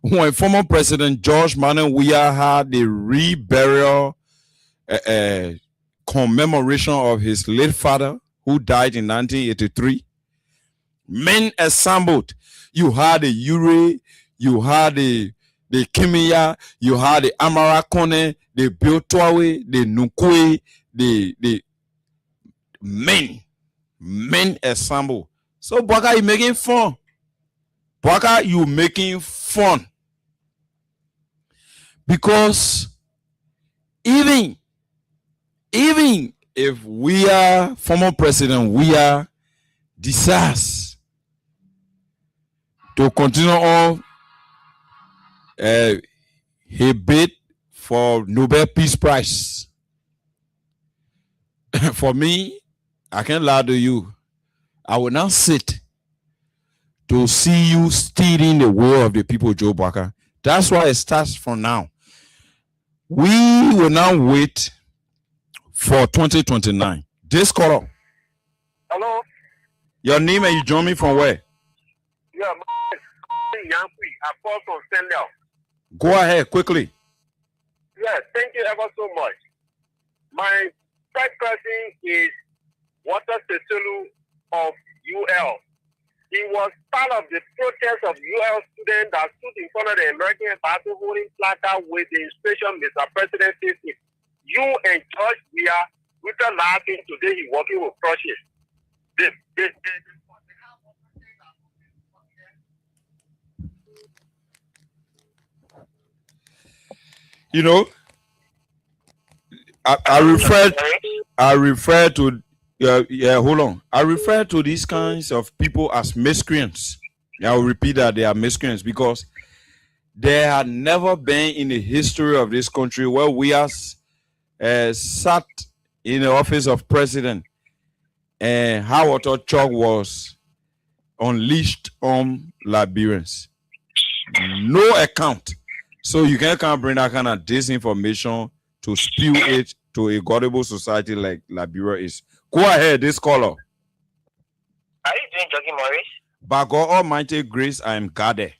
when former President George Manuel Weah had the reburial commemoration of his late father who died in 1983. Men assembled. You had the Ure, you had the Kimiya, you had the Amara Kone, the Biotoawe, the Nukwe, the men assemble. So Bwaka, you making fun. Bwaka, you making fun. Because even if we are former president, we are decides to continue on he bid for Nobel Peace Prize. For me, I can't lie to you. I will not sit to see you stealing the will of the people, Joe Bwaka. That's why it starts from now. We will now wait for 2029. This caller. Hello. Your name and you join me from where? Yeah, I call from Sendell. Go ahead quickly. Yes, thank you ever so much. My third person is Walter Sesulu of UL. He was part of the protest of UL students that stood in front of the American Embassy holding placard with the inscription, Mr. President says if you and George Weah, Richard Larkin, today he working with crushes. You know, I refer to hold on. I refer to these kinds of people as miscreants. I will repeat that they are miscreants because there had never been in the history of this country where we are sat in the office of president and how Chalk was unleashed on Liberians. No account. So you can't bring that kind of disinformation to spew it to a gullible society like Liberia is. Go ahead, this caller. Are you doing jogging, Maurice? By God Almighty grace, I am guarded.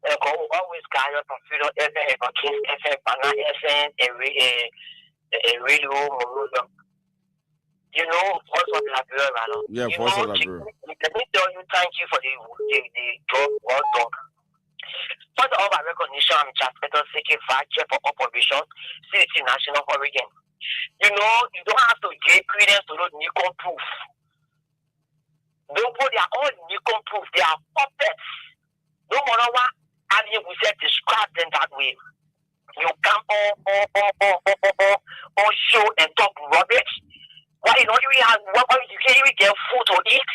Always guide from Freedom FM, Kings FM, Pana FM, and Radio Morulo. You know, voice of Liberia, right? Yeah, voice of Liberia. Let me tell you, thank you for the job well done. First of all, my recognition, I'm Chancellor Seeking Vice Chair for Operation City National Oregon. You know, you don't have to give credence to those Nikon proof. Nobody are all Nikon proof. They are puppets. No matter what, I mean, we said describe them that way. You come on show and talk rubbish. Why you know you can't even get food to eat?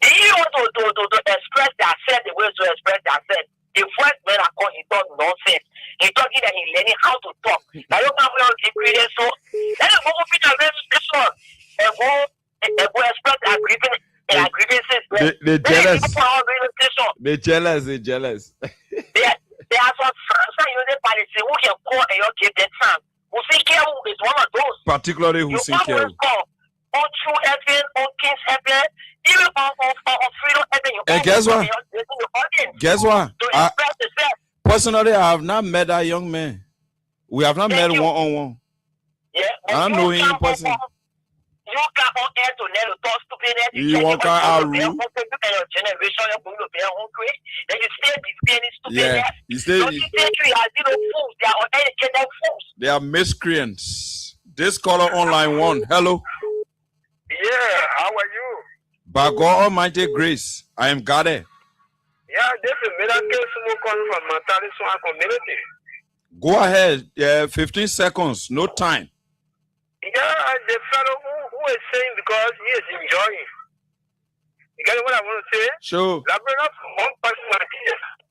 You want to express themselves the way to express themselves. The first man I call he talk nonsense. He talking that he learning how to talk. Now you can't really credence so let him go fit this one and go They jealous. They jealous. They jealous. There are some sons that you need policy who can call and you give that son. Who see care is one of those. Particularly who see care. On True Heaven, on King's Heaven, even on Freedom Heaven. And guess what? Personally, I have not met that young man. We have not met one-on-one. Yeah, I know him in person. You can on air to never talk stupid. You want to out generation, then you still be feeling stupid. Yeah, you still. Don't you think we are fools? They are uneducated fools. They are miscreants. This caller online one. Hello. Yeah, how are you? By God Almighty grace, I am guarded. Yeah, this is Miracle Sumo calling from Matali Swan community. Go ahead. Yeah, 15 seconds. No time. Yeah, the fellow who is saying because he is enjoying. You get what I want to say? Sure. One person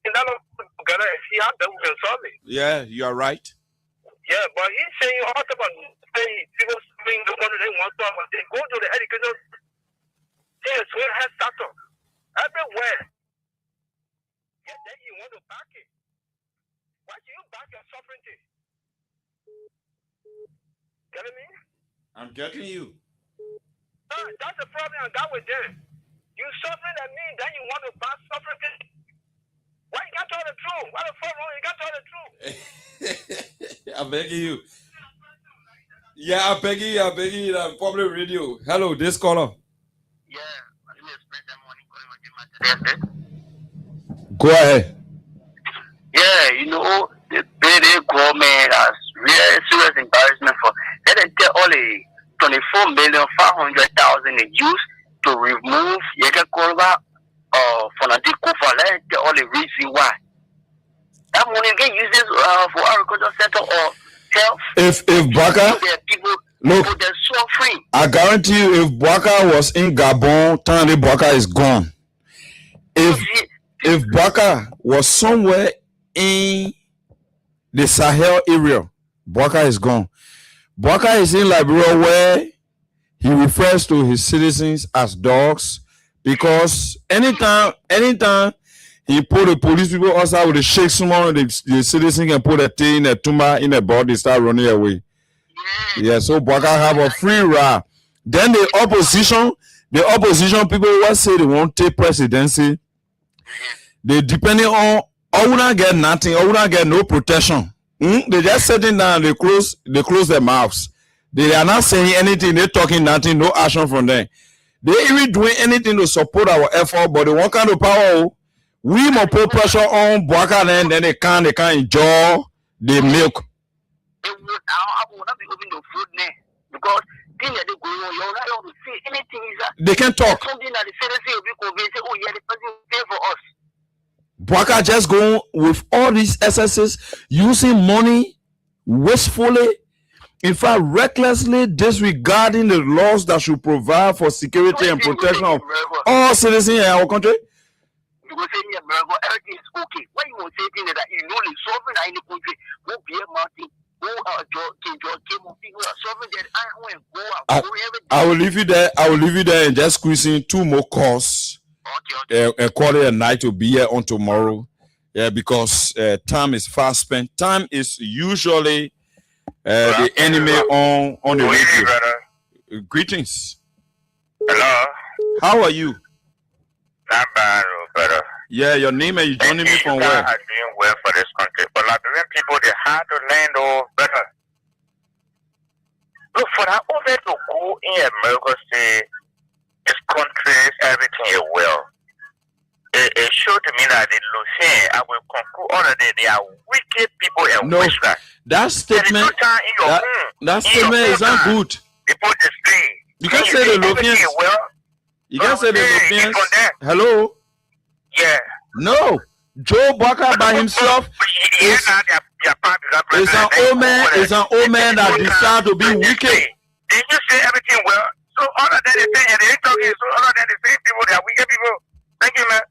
in that together and see how they will solve it. Yeah, you are right. Yeah, but he's saying all about people saying the one they want to they go to the education. Yes, where has started everywhere. Yeah, then you want to back it. Why do you back your sovereignty? Getting me? I'm getting you. That's the problem I got with them. You suffering at me, then you want to back sovereignty. Why you got to tell the truth? Why the fuck wrong? You got to tell the truth. I'm begging you. Yeah, I'm begging you on public radio. Hello, this caller. Yeah, my name is President Money. Go ahead. Yeah, you know, the British government has really serious embarrassment for let them get only 24,500,000 they use to remove Yekakorba from the Kufa. Let them all the reason why. That money get uses for agriculture sector or health. If Baka, look, they're suffering. I guarantee you, if Baka was in Gabon, Tande Baka is gone. If Baka was somewhere in the Sahel area, Baka is gone. Baka is in Liberia where he refers to his citizens as dogs because anytime he put the police people outside with the shake someone, the citizen can put a thing in a tumor in a body, start running away. Yeah, so Baka have a free ride. Then the opposition people will say they won't take presidency. They depending on I wouldn't get nothing, I wouldn't get no protection. They just sitting down, they close their mouths. They are not saying anything, they talking nothing, no action from them. They even doing anything to support our effort, but they want kind of power. We must put pressure on Baka and then they can't enjoy the milk. I will not be open to food now because things that they go on, you're not able to see anything. They can talk. Something that the citizen will be convinced, oh yeah, the person will pay for us. Baka just going with all these excesses, using money wastefully, in fact, recklessly disregarding the laws that should provide for security and protection of all citizens in our country. You will say in America, everything is okay. Why you will say things that you know the sovereign in the country will be a mountain, I will leave you there. I will leave you there and just squeezing 2 more calls. Okay. A quarter a night to be here on tomorrow. Yeah, because time is fast spent. Time is usually the enemy on the radio. Greetings. Hello. How are you? Not bad, brother. Yeah, your name and you joining me from where? I'm doing well for this country. But Liberian people, they have to learn though better. Look, for that over to go in America, say, this country, everything is well. It showed to me that the Lucien, I will conclude all of them, they are wicked people and witchcraft. That statement, that statement is not good. People display. You can't say the Lucians. You can't say the Lucians. Hello? Yeah. No. Joe Baka by himself is an old man. Is an old man that decided to be wicked. Did you say everything well? So all of that is saying, they talking. So all of that is saying people, they are wicked people. Thank you, man.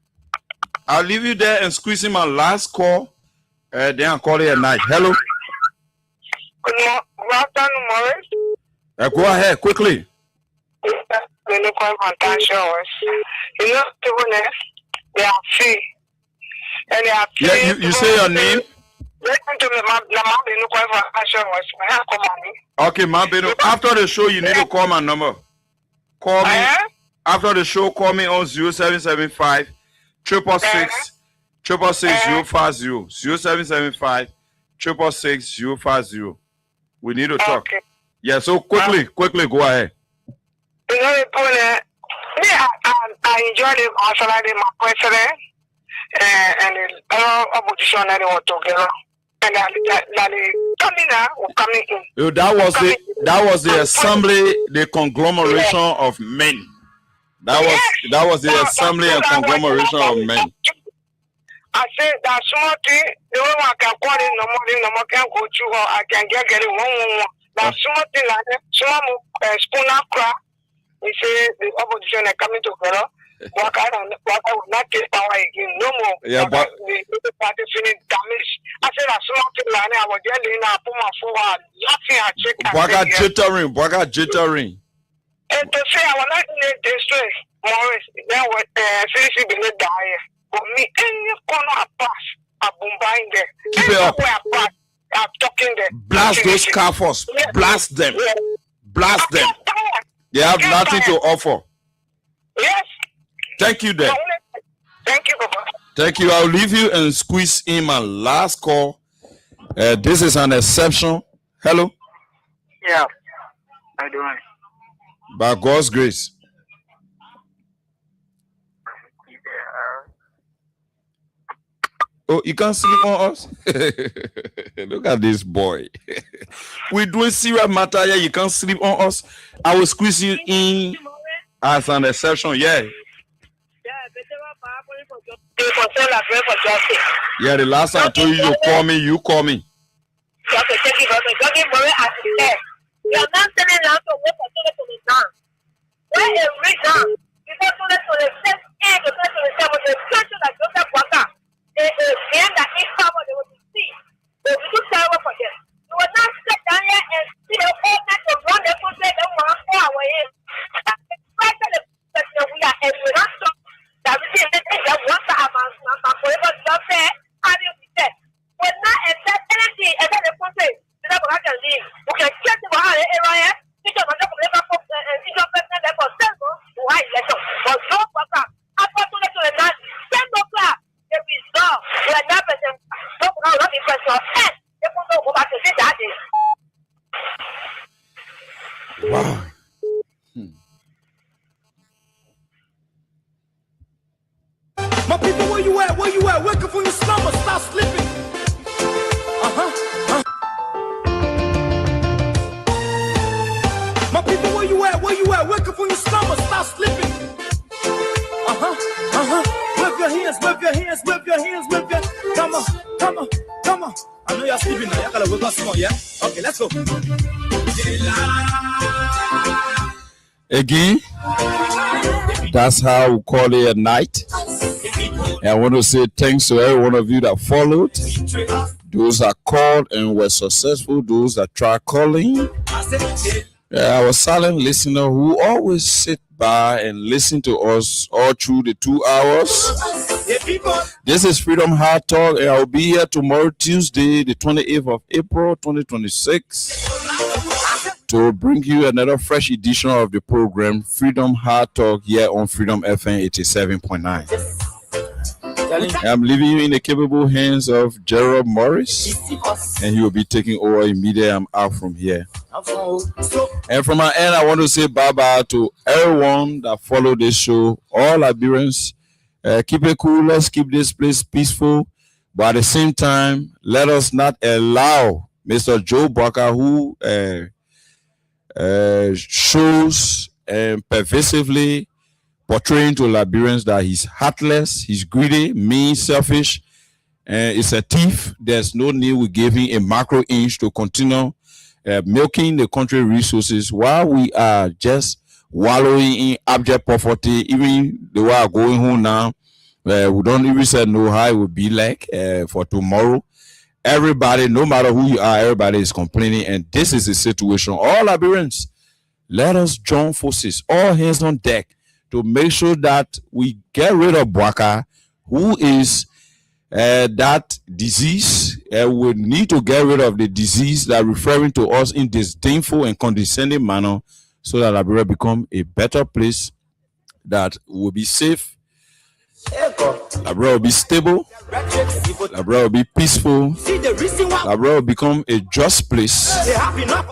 I'll leave you there and squeeze in my last call. Then I'll call it a night. Hello. Good afternoon, Morris. Go ahead quickly. You know, they are free. And they are free. Yeah, you say your name? Okay, Mabino. After the show, you need to call my number. Call me. After the show, call me on 0775 666 666 0775 666 We need to talk. Okay. Yeah, so quickly, go ahead. You know, I enjoy the personality, my president, and the opposition that they want to get on. And coming in. That was the assembly, the conglomeration of men. That was the assembly and conglomeration of men. I said that small thing, the one I can call it no more can go to her. I can get it one. That small thing like that, small spooner crack. We say the opposition are coming together. What I will not take power again, no more. Yeah, but the party finished damage. I said that small thing like that, I was there in a puma forward, laughing at check. Bwaga jittering. And to say I was not in the district, Morris, then what CC been die. But me, any corner I pass, I'm bombing there. Keep it up. I'm talking there. Blast those carfors. Blast them. Blast them. They have nothing to offer. Yes. Thank you, then. Thank you, Papa. Thank you. I'll leave you and squeeze in my last call. This is an exception. Hello. Yeah. How you doing? By God's grace. Oh, you can't sleep on us? Look at this boy. We're doing serious matter here. You can't sleep on us. I will squeeze you in as an exception. Yeah. Yeah, the last time I told you to call me, you call me. Wow. My people, where you at? Where you at? Wake up from your slumber, stop slipping. My people, where you at? Where you at? Wake up from your slumber, stop slipping. Whip your hands, whip your hands, whip your hands, whip your. Come on, come on, come on. I know y'all sleeping now. Y'all gotta wake up some more, yeah? Okay, let's go. Again, that's how we call it a night. And I want to say thanks to every one of you that followed. Those that called and were successful. Those that tried calling. Our silent listener who always sit by and listen to us all through the 2 hours. This is Freedom Hard Talk, and I'll be here tomorrow, Tuesday, the 28th of April, 2026, to bring you another fresh edition of the program, Freedom Hard Talk, here on Freedom FM 87.9. I'm leaving you in the capable hands of Gerald Morris, and he will be taking over immediately. I'm out from here. And from my end, I want to say bye-bye to everyone that followed this show, all Liberians. Keep it cool. Let's keep this place peaceful. But at the same time, let us not allow Mr. Joe Barker, who shows pervasively portraying to Liberians that he's heartless, he's greedy, mean, selfish, and is a thief. There's no need we give him a macro inch to continue milking the country resources while we are just wallowing in abject poverty. Even the way I'm going home now, we don't even say know how it will be like for tomorrow. Everybody, no matter who you are, everybody is complaining, and this is the situation. All Liberians, let us join forces, all hands on deck, to make sure that we get rid of Bwaka, who is that disease. We need to get rid of the disease that referring to us in disdainful and condescending manner, so that Liberia become a better place, that will be safe, Liberia will be stable, Liberia will be peaceful, Liberia will become a just place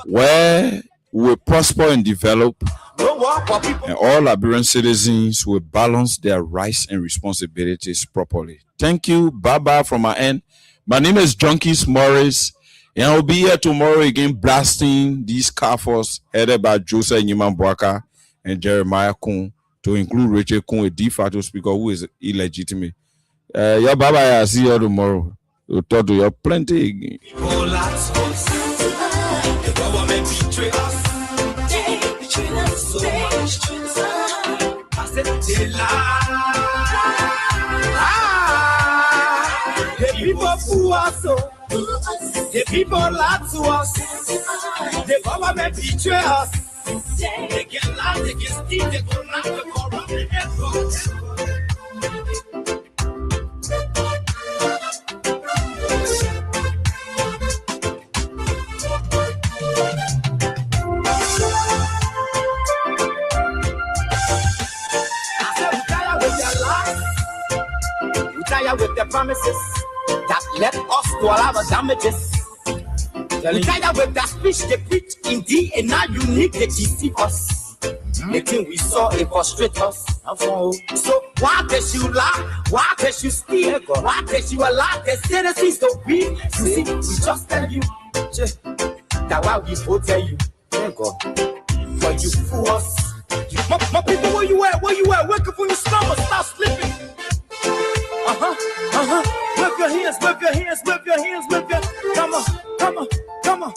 where we will prosper and develop, and all Liberian citizens will balance their rights and responsibilities properly. Thank you. Bye-bye from my end. My name is Junkies Morris, and I'll be here tomorrow again blasting these CAFOs headed by Joseph Nyiman Bwaka and Jeremiah Kun, to include Rachel Kun, a de facto speaker who is illegitimate. Yeah, bye-bye. I'll see you all tomorrow. We'll talk to you plenty again. The government betray us. They betray us so much. I said they lie. The people fool us so. The people lie to us. The government betray us. They get lied, they get steal, they go round the corrupt and with the promises that led us to all our damages. We tired with that speech they preach indeed, and now you need to deceive us. The thing we saw, it frustrate us. So why does you lie? Why does you steal? Why does you allow the citizens to be? You see, we just tell you that why we both tell you, for you fool us. My people, where you at? Where you at? Wake up from your slumber, stop sleeping. Whip your hands, whip your hands, whip your hands, whip your. Come on, come on, come on.